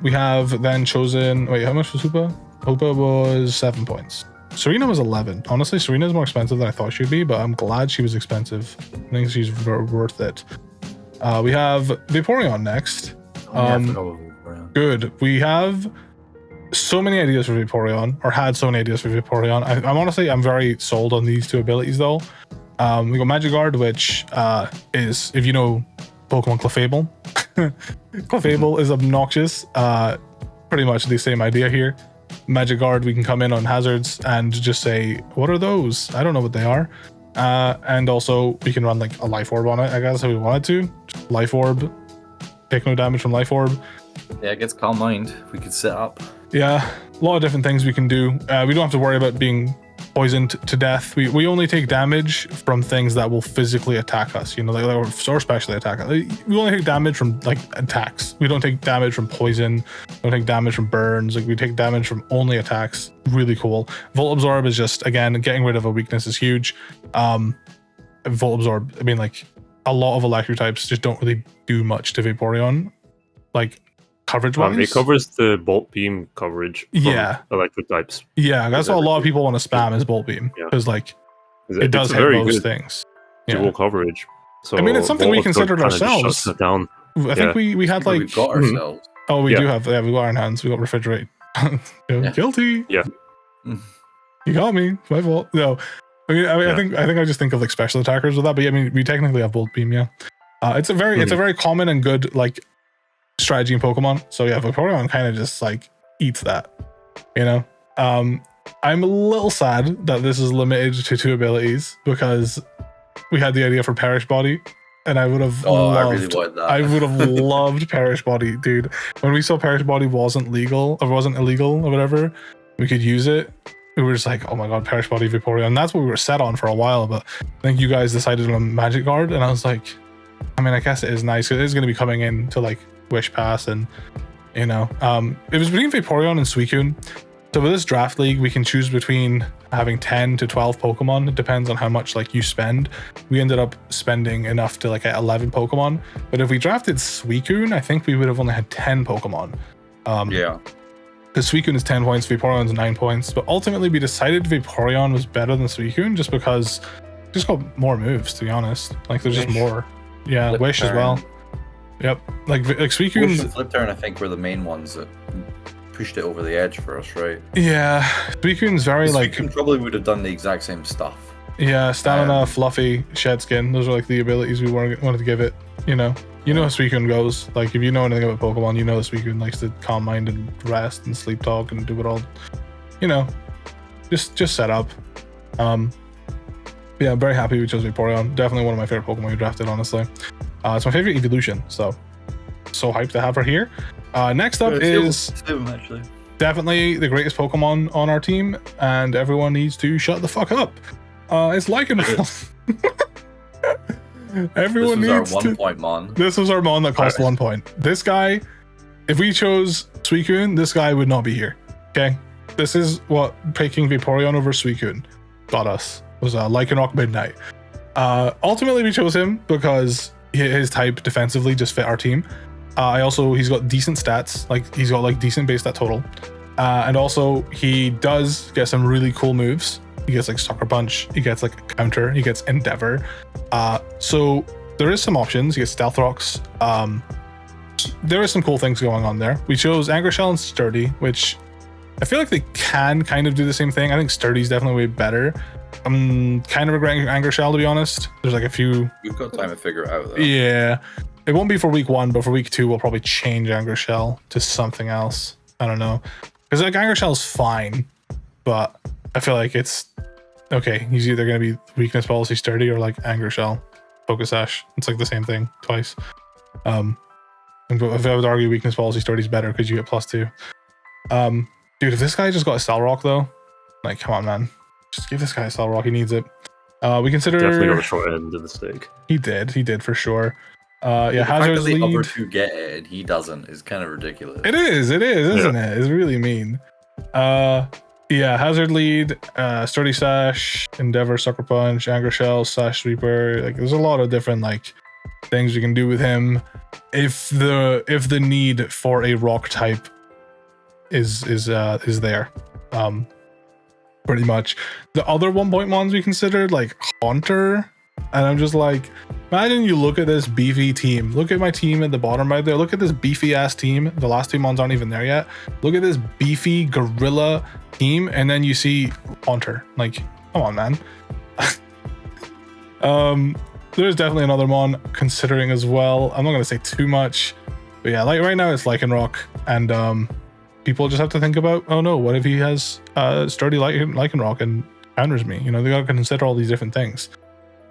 We have then chosen. Wait, how much was Hoopa? Hoopa was 7 points. Serena was 11. Honestly, Serena is more expensive than I thought she'd be, but I'm glad she was expensive. I think she's worth it. We have Vaporeon next. Good. We have so many ideas for Vaporeon, or had so many ideas for Vaporeon. I'm very sold on these 2 abilities though. We got Magikarp, which is, if you know Pokemon Clefable, Clefable is obnoxious. Pretty much the same idea here. Magikarp, we can come in on hazards and just say, what are those? I don't know what they are. And also we can run like a Life Orb on it, I guess, if we wanted to. Just Life Orb, take no damage from Life Orb. Yeah, it gets Calm Mind. We could set up. Yeah, a lot of different things we can do. We don't have to worry about being poisoned to death. We only take damage from things that will physically attack us, you know, like or specially attack us. We only take damage from like attacks. We don't take damage from poison. We don't take damage from burns. Like we take damage from only attacks. Really cool. Volt Absorb is just, again, getting rid of a weakness is huge. Volt Absorb, I mean, like a lot of electric types just don't really do much to Vaporeon, like coverage wise. It covers the Bolt Beam coverage from electric types. Yeah, that's what a lot of people want to spam is Bolt Beam, because like it does hit most things. Dual coverage. So I mean, it's something we considered ourselves. Shuts it down. I think we had like, we got ourselves. Oh, we do have. Yeah, we got our hands. We got Refrigerate. Guilty. Yeah. You got me. It's my fault. No. I think I just think of like special attackers with that, but yeah, I mean we technically have Bolt Beam, yeah. It's a very common and good like strategy in Pokemon. So yeah, Vaporeon kind of just like eats that, you know. I'm a little sad that this is limited to 2 abilities because we had the idea for Perish Body, and I would have I would have loved Perish Body, dude. When we saw Perish Body wasn't illegal or whatever, we could use it. We were just like, oh my god, Perish Body Vaporeon. And that's what we were set on for a while, but I think you guys decided on a Magic Guard, and I was like, I mean, I guess it is nice. It is going to be coming in to like Wish Pass, and you know, it was between Vaporeon and Suicune. So with this draft league, we can choose between having 10 to 12 Pokemon. It depends on how much like you spend. We ended up spending enough to like get 11 Pokemon. But if we drafted Suicune, I think we would have only had 10 Pokemon. Yeah. Because Suicune is 10 points, Vaporeon is 9 points. But ultimately, we decided Vaporeon was better than Suicune just because it just got more moves, to be honest. Like, there's just more. Yeah, Wish as well. Yep. Like Suicune. Wish and Flip Turn, I think, were the main ones that pushed it over the edge for us, right? Yeah. Suicune's very like. Suicune probably would have done the exact same stuff. Yeah, Stamina, Fluffy, Shed Skin. Those are like the abilities we wanted to give it, you know. You know how Suicune goes. Like, if you know anything about Pokemon, you know Suicune likes to calm mind and rest and sleep talk and do it all, you know, just set up. Yeah, I'm very happy we chose Vaporeon. Definitely one of my favorite Pokemon we drafted, honestly. It's my favorite evolution, so hyped to have her here. Next up is definitely the greatest Pokemon on our team, and everyone needs to shut the fuck up. It's Lycanroc. Everyone needs our 1 point mon. This was our mon that cost 1 point. This guy, if we chose Suicune, this guy would not be here. Okay, this is what picking Vaporeon over Suicune got us. Was Lycanroc Midnight. Ultimately, we chose him because his type defensively just fit our team. He's got decent stats, like he's got like decent base stat total, and also he does get some really cool moves. He gets like Sucker Punch, he gets like Counter, he gets Endeavor. So there is some options. He gets Stealth Rocks. There is some cool things going on there. We chose Anchor Shell and Sturdy, which I feel like they can kind of do the same thing. I think Sturdy's definitely way better. I'm kind of regretting Anchor Shell, to be honest. There's like a few. We've got time to figure it out, though. Yeah. It won't be for week 1, but for week 2, we'll probably change Anchor Shell to something else. I don't know. Because like Anchor Shell's fine, but I feel like it's okay. He's either going to be Weakness Policy Sturdy or like Anchor Shell, Focus Sash. It's like the same thing twice. If I would argue Weakness Policy Sturdy's better because you get +2. Dude, if this guy just got a Cell Rock though, like come on, man. Just give this guy a Cell Rock. He needs it. We consider definitely got the short end of the stick. He did for sure. Yeah, the Hazard's fact that the lead. other two get it and he doesn't is kind of ridiculous. It is, isn't it? It's really mean. Yeah, Hazard lead, Sturdy Sash, Endeavor, Sucker Punch, Anchor Shell, Sash Sweeper. Like, there's a lot of different like things you can do with him. If the need for a rock type is there. Pretty much. The other 1 point ones we considered, like Haunter, and I'm just like, imagine you look at this beefy team. Look at my team at the bottom right there. Look at this beefy ass team. The last 2 mons aren't even there yet. Look at this beefy gorilla team, and then you see Haunter. Like, come on, man. There's definitely another mon considering as well. I'm not gonna say too much, but yeah, like right now it's Lycanroc, and people just have to think about, oh no, what if he has Sturdy Lycanroc and counters me? You know, they gotta consider all these different things.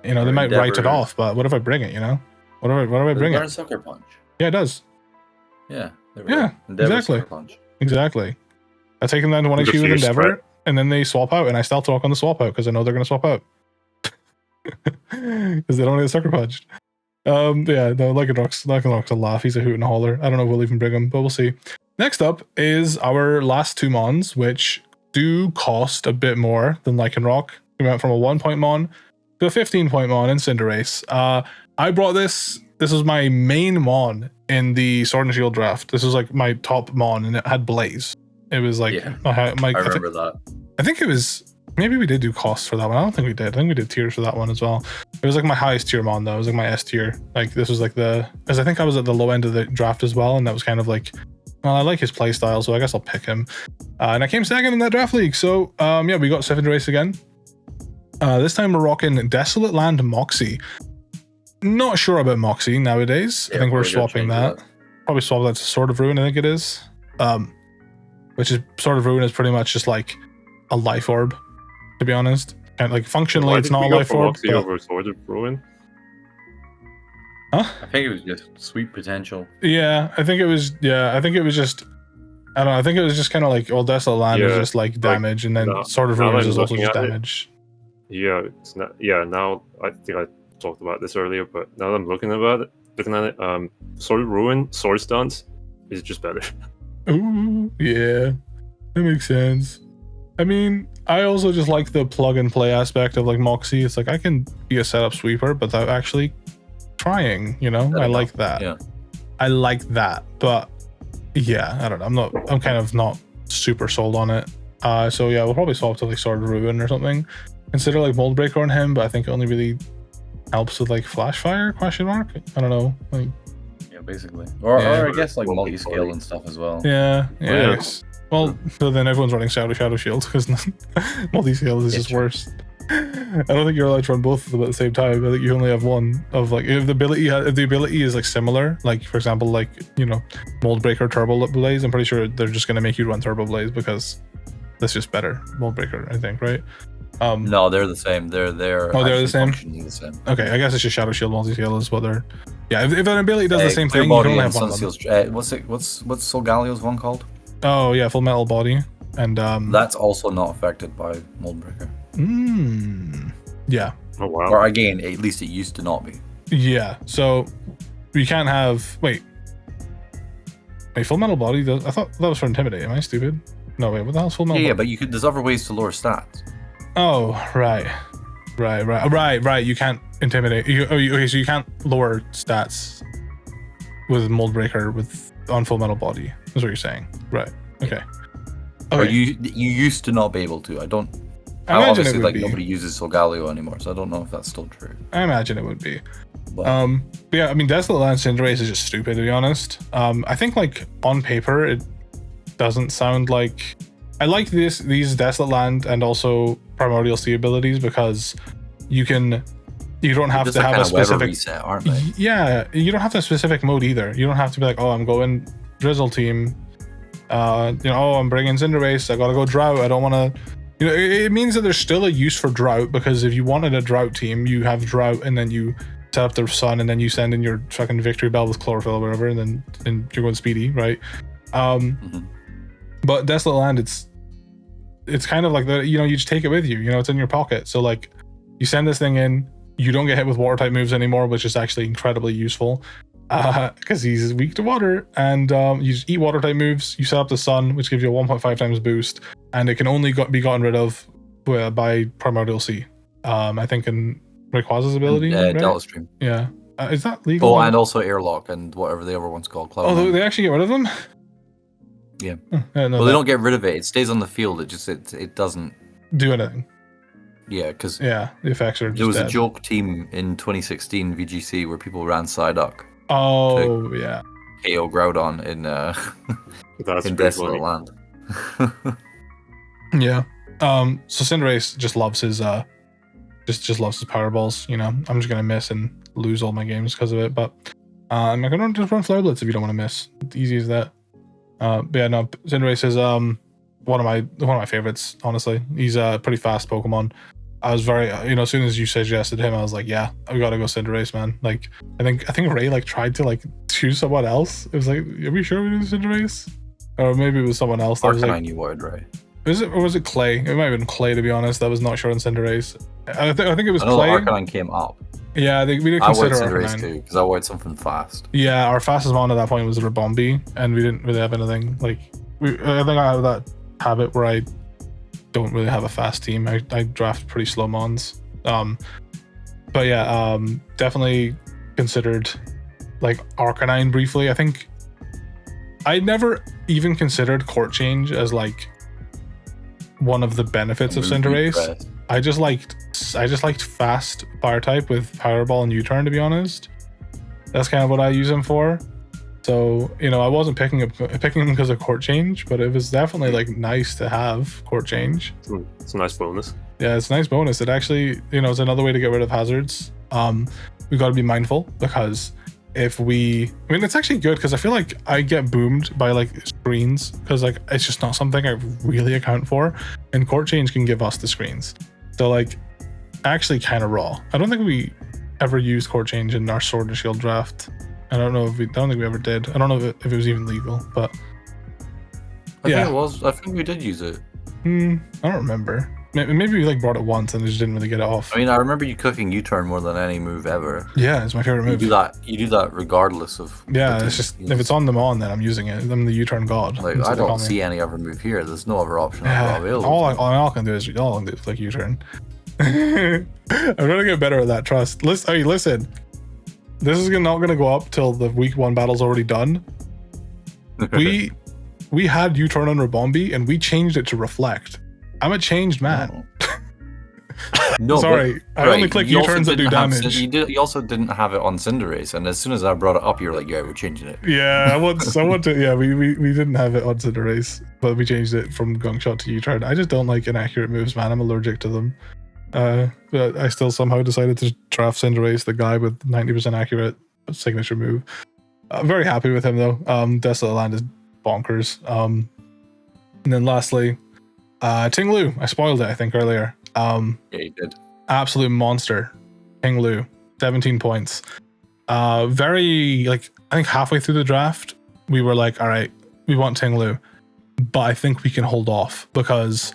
You know, they might write it off, but what if I bring it? You know, what if I bring it? Sucker Punch. Yeah, it does. Yeah. Yeah. Exactly. Exactly. I take them down to 1 HP with Endeavor, and then they swap out, and I Stealth Rock on the swap out because I know they're gonna swap out because they don't get Sucker Punched. Yeah, no, Lycanroc's a laugh. He's a hoot and a holler. I don't know if we'll even bring him, but we'll see. Next up is our last 2 mons, which do cost a bit more than Lycanroc. We went from a 1 point mon to a 15 point mon in Cinderace. I brought this. This was my main mon in the Sword and Shield draft. This was like my top mon, and it had Blaze. It was like, yeah, I remember that. I think it was, maybe we did do costs for that one. I don't think we did. I think we did tiers for that one as well. It was like my highest tier mon though. It was like my S tier. Like this was like because I think I was at the low end of the draft as well, and that was kind of like Well, I like his playstyle, so I guess I'll pick him. And I came second in that draft league. So yeah, we got Cinderace again. This time we're rocking Desolate Land Moxie. Not sure about Moxie nowadays. I think we're swapping that. Probably swap that to Sword of Ruin, I think it is. Which is Sword of Ruin is pretty much just like a life orb, to be honest. And like functionally, it's not a life orb. Moxie over Sword of Ruin. Huh? I think it was just sweet potential. Yeah, I think it was. Yeah, I think it was just. I don't know. I think it was just kind of like, well, Desolate Land is just like damage, and then Sword of Ruin is also just damage. Yeah, it's not. Yeah, now I think I talked about this earlier, but now that I'm looking at it, Sword of Ruin, Sword Stance is just better. Ooh, yeah, that makes sense. I mean, I also just like the plug and play aspect of like Moxie. It's like I can be a setup sweeper, but without actually trying. You know, I like that. Yeah, I like that, but yeah, I don't know. I'm kind of not super sold on it. So yeah, we'll probably swap to like Sword of Ruin or something. Consider like Mold Breaker on him, but I think it only really helps with like Flash Fire ? I don't know. Like, yeah, basically. Or I guess like multi-scale and stuff as well. Yeah. I guess. Well, so then everyone's running Shadow Shield because multi-scale is just worse. I don't think you're allowed to run both of them at the same time. I think you only have one of like if the ability is like similar, like for example, like Mold Breaker Turbo Blaze. I'm pretty sure they're just gonna make you run Turbo Blaze because that's just better. Mold Breaker, I think, right? No, they're the same. They're they're the same. Okay, I guess it's just Shadow Shield multi-scale is what they're. Yeah, if an ability does the same thing, you can only have one of them. What's Solgalio's one called? Oh yeah, Full Metal Body, and that's also not affected by Mold Breaker. Yeah. Oh wow. Or again, at least it used to not be. Yeah. So you can't have wait, Full Metal Body does. I thought that was for Intimidate. Am I stupid? No, wait. What the hell's Full Metal? Yeah, but you could. There's other ways to lower stats. Oh right. You can't intimidate. Okay, so you can't lower stats with Mold Breaker on Full Metal Body. That's what you're saying, right? Okay. Or you used to not be able to. I obviously like nobody uses Solgaleo anymore, so I don't know if that's still true. I imagine it would be. But yeah, I mean, Desolate Land Cinderace is just stupid, to be honest. I think like on paper it doesn't sound like. I like these Desolate Land and also Primordial Sea abilities because you don't have to have a specific reset, aren't they? Yeah, you don't have to have a specific mode either. You don't have to be like, oh, I'm going Drizzle Team. I'm bringing Cinderace. I gotta go Drought. I don't want to. It means that there's still a use for Drought because if you wanted a Drought team, you have Drought and then you set up the Sun and then you send in your fucking Victory Bell with Chlorophyll or whatever, and then you're going Speedy, right? But Desolate Land, it's kind of like that. You just take it with you. It's in your pocket. So like, you send this thing in. You don't get hit with Water type moves anymore, which is actually incredibly useful because he's weak to water. And you just eat Water type moves. You set up the Sun, which gives you a 1.5 times boost, and it can only be gotten rid of by Primordial Sea. I think in Rayquaza's ability. Right? Delta Stream. Yeah. Is that legal? Oh, and also Airlock and whatever the other one's called. Oh, they actually get rid of them? Yeah. They don't get rid of it. It stays on the field. It doesn't do anything. Yeah, because the effects are. There was a joke team in 2016 VGC where people ran Psyduck. Oh yeah. KO Groudon in Desolate Land. Yeah. So Cinderace just loves his just loves his Power Balls. I'm just gonna miss and lose all my games because of it. But I'm not gonna just run Flare Blitz if you don't want to miss. It's easy as that. But yeah, no, Cinderace is one of my favorites, honestly. He's a pretty fast Pokemon. I was very as soon as you suggested him, I was like, yeah, we gotta go Cinderace, man. Like I think Ray like tried to like choose someone else. It was like, are we sure we do Cinderace? Or maybe it was someone else that was like, you would, right? Was it Clay? It might have been Clay, to be honest. That was not sure on Cinderace. I think it was Clay. Arcanine came up. Yeah, I think we did consider Cinderace too, because I wanted something fast. Yeah, our fastest one at that point was Ribombee, and we didn't really have anything like. I think I have that habit where I don't really have a fast team. I draft pretty slow mons. But yeah, definitely considered like Arcanine briefly. I think I never even considered Court Change as like one of the benefits of Cinderace. I just liked fast fire type with Powerball and U-turn, to be honest. That's kind of what I use him for. So, you know, I wasn't picking him because of court change, but it was definitely like nice to have court change. It's a nice bonus. Yeah, it's a nice bonus. It actually, you know, it's another way to get rid of hazards. We got to be mindful because it's actually good because I feel like I get boomed by like screens because like it's just not something I really account for, and court change can give us the screens. So like, actually kind of raw. I don't think we ever used court change in our Sword and Shield draft. I don't think we ever did. I don't know if it was even legal, but I think it was. I think we did use it. I don't remember. Maybe we like brought it once and just didn't really get it off. I mean, I remember you cooking U-turn more than any move ever. Yeah, it's my favorite move. You do that regardless of. Yeah, it's just if it's on them on, then I'm using it. I'm the U-turn god. Like I don't see any other move here. There's no other option available. All I can do is like U-turn. I'm gonna get better at that. Trust. Listen. This is not gonna go up till the week 1 battle's already done. We had U-turn on Ribombee and we changed it to reflect. I'm a changed man. No, sorry, I only click U-turns that do damage. You also didn't have it on Cinderace, and as soon as I brought it up, you were like, "Yeah, we're changing it." Yeah, I want to. Yeah, we didn't have it on Cinderace, but we changed it from Gunk Shot to U-turn. I just don't like inaccurate moves, man. I'm allergic to them. But I still somehow decided to draft Cinderace, the guy with 90% accurate signature move. I'm very happy with him though. Desolate Land is bonkers. And then lastly, Ting-Lu. I spoiled it, I think, earlier. Yeah, you did. Absolute monster. Ting-Lu, 17 points. Very, like, I think halfway through the draft, we were like, all right, we want Ting-Lu, but I think we can hold off because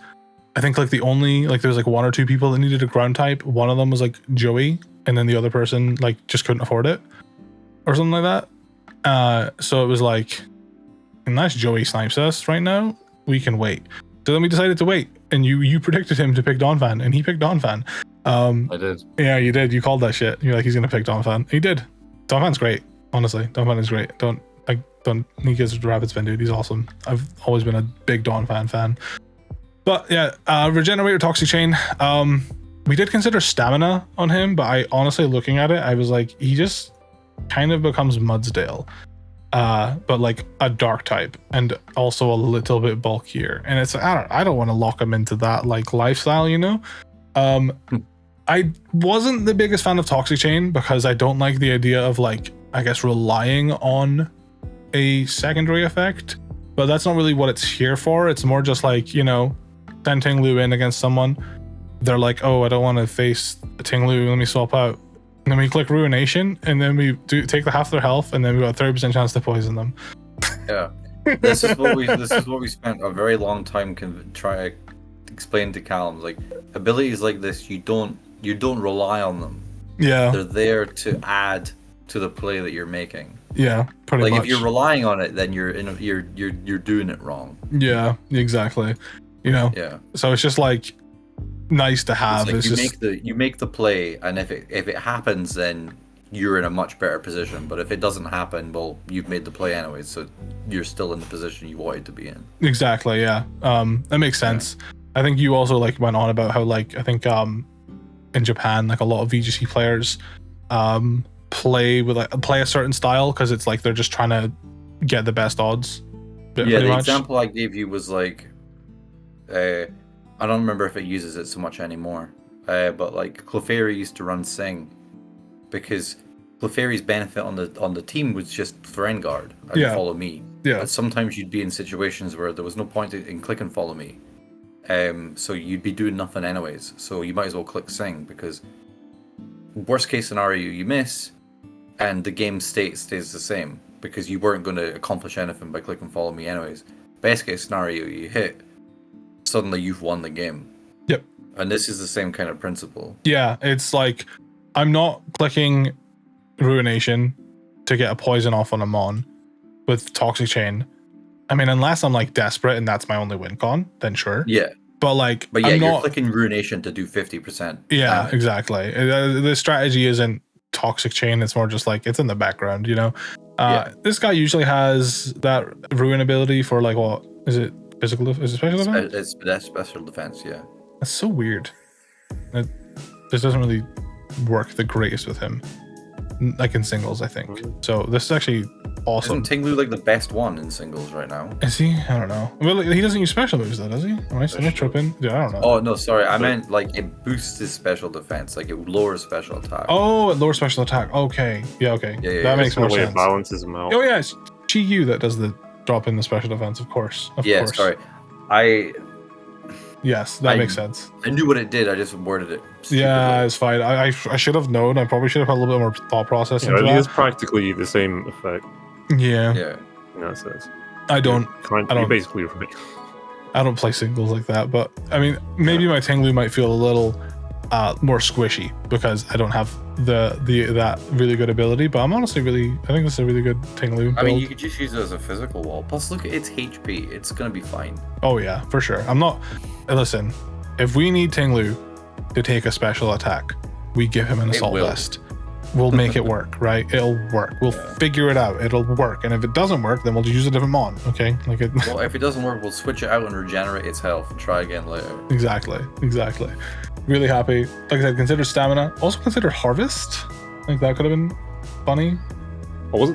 I think like there's like 1 or 2 people that needed a ground type. One of them was like Joey, and then the other person like just couldn't afford it or something like that. So it was like, unless Joey snipes us right now, we can wait. So then we decided to wait, and you predicted him to pick Donphan, and he picked Donphan. I did. Yeah, you did. You called that shit. You're like, he's gonna pick Donphan. He did. Donphan's great. Honestly, Donphan is great. He gives rapid spin, dude. He's awesome. I've always been a big Donphan fan. But yeah, Regenerator, Toxic Chain. We did consider stamina on him, but I honestly, looking at it, I was like, he just kind of becomes Mudsdale. But like a dark type and also a little bit bulkier, and it's I don't want to lock him into that like lifestyle, you know. I wasn't the biggest fan of Toxic Chain because I don't like the idea of like, I guess, relying on a secondary effect, but that's not really what it's here for. It's more just like, you know, send Ting-Lu in against someone, they're like, oh, I don't want to face Ting-Lu, let me swap out. And then we click Ruination, and then we take the half their health, and then we got a 30% chance to poison them. Yeah, this is what we spent a very long time trying to explain to Callum. Like, abilities like this, you don't rely on them. Yeah, they're there to add to the play that you're making. Yeah, pretty much. Like if you're relying on it, then you're doing it wrong. Yeah, exactly. You know. Yeah. So it's just like nice to have. It's like you make the play, and if it happens, then you're in a much better position. But if it doesn't happen, well, you've made the play anyway, so you're still in the position you wanted to be in. Exactly. Yeah. That makes sense. Yeah. I think you also like went on about how like I think in Japan like a lot of VGC players play a certain style because it's like they're just trying to get the best odds. Yeah. The example I gave you was like. I don't remember if it uses it so much anymore, but like Clefairy used to run Sing because Clefairy's benefit on the team was just for Enguard and follow me. Yeah. But sometimes you'd be in situations where there was no point in click and follow me, so you'd be doing nothing anyways. So you might as well click Sing because worst case scenario you miss, and the game stays the same because you weren't going to accomplish anything by click and follow me anyways. Best case scenario you hit. Suddenly you've won the game. Yep. And this is the same kind of principle. Yeah, it's like I'm not clicking Ruination to get a poison off on a Mon with Toxic Chain. I mean, unless I'm like desperate and that's my only win con, then sure. Yeah. But yeah, you're clicking Ruination to do 50%. Yeah, damage. Exactly. The strategy isn't Toxic Chain, it's more just like it's in the background, you know. This guy usually has that Ruin ability for like, what is it? Physical? Is it special defense? That's special defense, yeah. That's so weird. This doesn't really work the greatest with him. like in singles, I think. So this is actually awesome. Isn't Tinglu like the best one in singles right now? Is he? I don't know. Well, he doesn't use special moves though, does he? Am I tripping? Yeah, I don't know. Oh no, sorry. I meant like it boosts his special defense, like it lowers special attack. Oh, it lowers special attack. Okay. Yeah, okay. That makes more sense. It balances him out. Oh yeah, it's Chi-Yu that does the drop in the special defense, of course. Of course. Sorry. Yes, that makes sense. I knew what it did. I just worded it stupidly. Yeah, it's fine. I should have known. I probably should have had a little bit more thought process into that. It's practically the same effect. Yeah. Yeah. In that sense. I don't basically right. I don't play singles like that, but I mean, maybe my Tinglu might feel a little more squishy because I don't have that really good ability. But I'm honestly I think this is a really good Tinglu build. I mean, you could just use it as a physical wall. Plus, look at its HP. It's gonna be fine. Oh yeah, for sure. Listen, if we need Tinglu to take a special attack, we give him an assault vest. We'll make it work, right? It'll work. We'll figure it out. It'll work. And if it doesn't work, then we'll just use a different mon. Okay? Well, if it doesn't work, we'll switch it out and regenerate its health and try again later. Exactly. Really happy. Like I said, consider stamina. Also consider harvest. Like that could have been funny.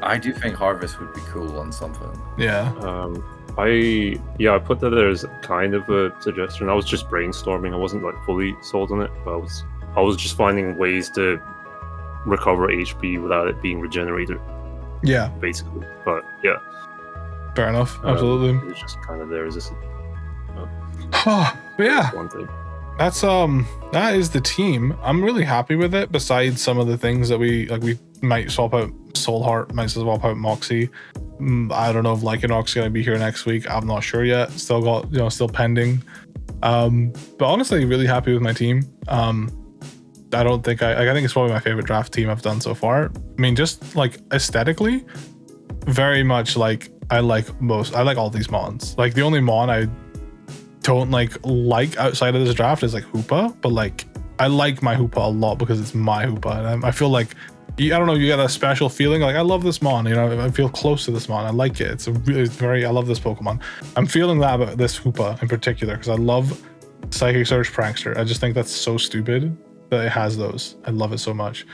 I do think harvest would be cool on something. Yeah. I put that there as kind of a suggestion. I was just brainstorming. I wasn't like fully sold on it, but I was just finding ways to recover HP without it being regenerated. Yeah. Basically. But yeah. Fair enough. Absolutely. It's just kind of there as but yeah. One thing. That's that is the team. I'm really happy with it. Besides some of the things that we might swap out Soulheart, might swap out Moxie. I don't know if Lycanroc's gonna be here next week. I'm not sure yet. Still pending. But honestly, really happy with my team. I think it's probably my favorite draft team I've done so far. I mean, just like aesthetically, very much like I like all these mons. Like the only mon I don't like outside of this draft is like Hoopa, but like I like my Hoopa a lot because it's my Hoopa, and I feel like I don't know, you get a special feeling like I love this mon, I feel close to this mon. I like it. I love this Pokemon. I'm feeling that about this Hoopa in particular because I love Psychic Surge Prankster. I just think that's so stupid that it has those. I love it so much.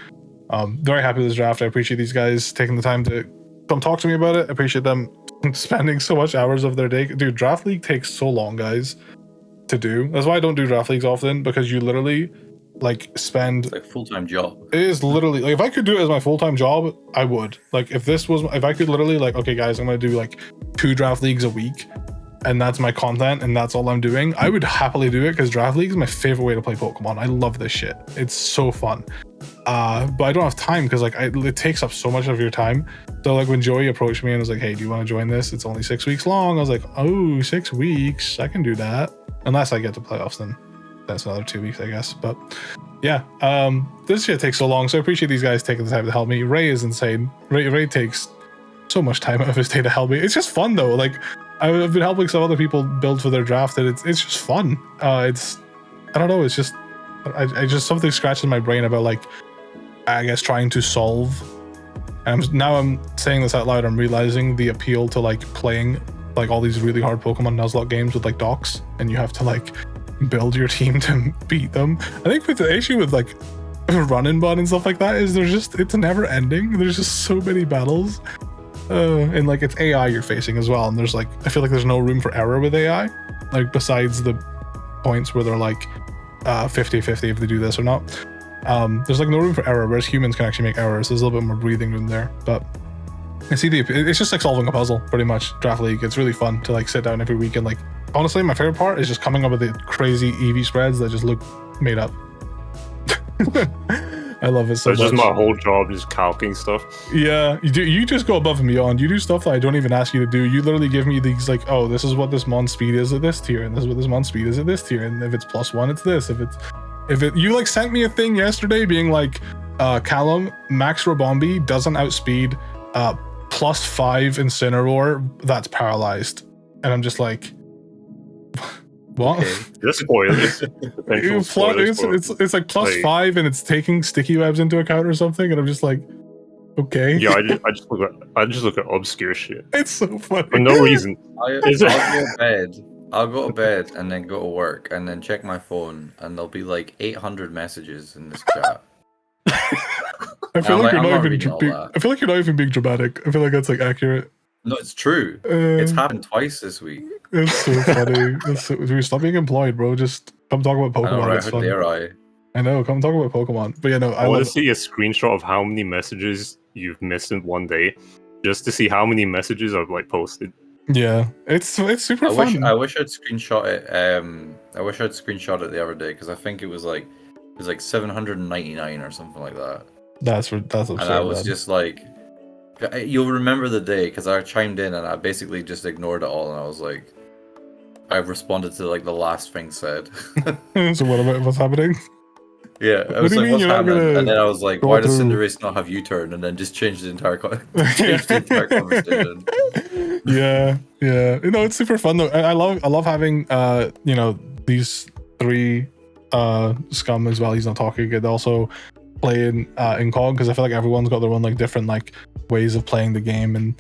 Very happy with this draft. I appreciate these guys taking the time to come talk to me about it. I appreciate them spending so much hours of their day. Dude, draft league takes so long, guys, to do. That's why I don't do draft leagues often, because you literally spend it's like a full-time job. It is literally like, if I could do it as my full-time job, I would. Like if I could literally okay guys, I'm gonna do 2 draft leagues a week and that's my content and that's all I'm doing, I would happily do it because draft league is my favorite way to play Pokemon. I love this shit. It's so fun. But I don't have time because it takes up so much of your time. So when Joey approached me and was like, hey, do you want to join this? It's only 6 weeks long. I was like, oh, 6 weeks. I can do that. Unless I get to playoffs, then that's another 2 weeks, I guess. But yeah, this shit takes so long. So I appreciate these guys taking the time to help me. Ray is insane. Ray takes so much time out of his day to help me. It's just fun though. I've been helping some other people build for their draft, and it's just fun. I don't know. It's just I just something scratches my brain about I guess trying to solve. And now I'm saying this out loud. I'm realizing the appeal to playing all these really hard Pokemon Nuzlocke games with docs, and you have to build your team to beat them. I think with the issue with Run and Bun and stuff like that is it's never ending. There's just so many battles. And it's AI you're facing as well, and there's I feel like there's no room for error with AI, besides the points where they're 50-50 if they do this or not. There's no room for error, whereas humans can actually make errors. There's a little bit more breathing room there, but I see it's just solving a puzzle pretty much. Draft league, it's really fun to sit down every week and honestly my favorite part is just coming up with the crazy EV spreads that just look made up. I love it so much. It's just my whole job, just calcing stuff. Yeah, you just go above and beyond. You do stuff that I don't even ask you to do. You literally give me these oh, this is what this mon speed is at this tier, and this is what this mon speed is at this tier, and if it's +1, it's this. You sent me a thing yesterday being Callum, Max Ribombee doesn't outspeed +5 Incineroar that's paralyzed, and I'm just what? Okay. The spoilers. It's +5 and it's taking sticky webs into account or something, and I'm just okay. Yeah, I just look at obscure shit. It's so funny for no reason. I'll go to bed and then go to work and then check my phone and there'll be 800 messages in this chat. I feel like you're not even. I feel like you're not even being dramatic. I feel like that's like accurate. No, it's true. It's happened twice this week. It's so funny. Stop being employed, bro. Just come talk about Pokemon. I know, right? It's How fun. dare I? I know. Come talk about Pokemon. But yeah, no. I want to see a screenshot of how many messages you've missed in one day, just to see how many messages I've like posted. Yeah, it's super fun. I wish I'd screenshot it. I wish I'd screenshot it the other day because I think it was like 799 or something like that. That's absurd. And I was just like, you'll remember the day because I chimed in and I basically just ignored it all and I was like, I responded to like the last thing said. So what's happening? Yeah, I was like, what's happening? And then I was like, why does Cinderace not have U-turn? And then just change the entire conversation. Yeah. You know, it's super fun though. I love having these three scum as well. He's not talking. And also playing in COG because I feel like everyone's got their own like different like ways of playing the game, and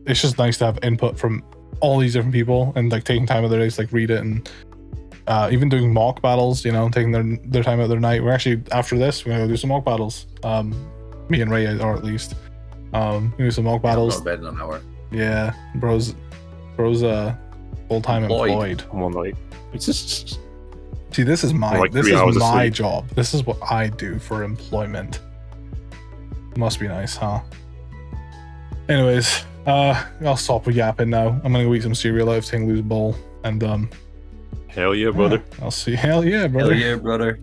it's just nice to have input from all these different people and like taking time of their days to like read it and even doing mock battles, you know, taking their time out of their night. We're actually, after this, we're gonna do some mock battles. Me and Ray, or at least do some mock battles. Go to bed in an hour. Yeah, bro's full-time employed. One night. It's just see, this is my like job. This is what I do for employment. Must be nice, huh? Anyways, I'll stop yapping now. I'm gonna go eat some cereal out of Ting Lou's bowl, and hell yeah, brother. I'll see. Hell yeah, brother. Hell yeah, brother.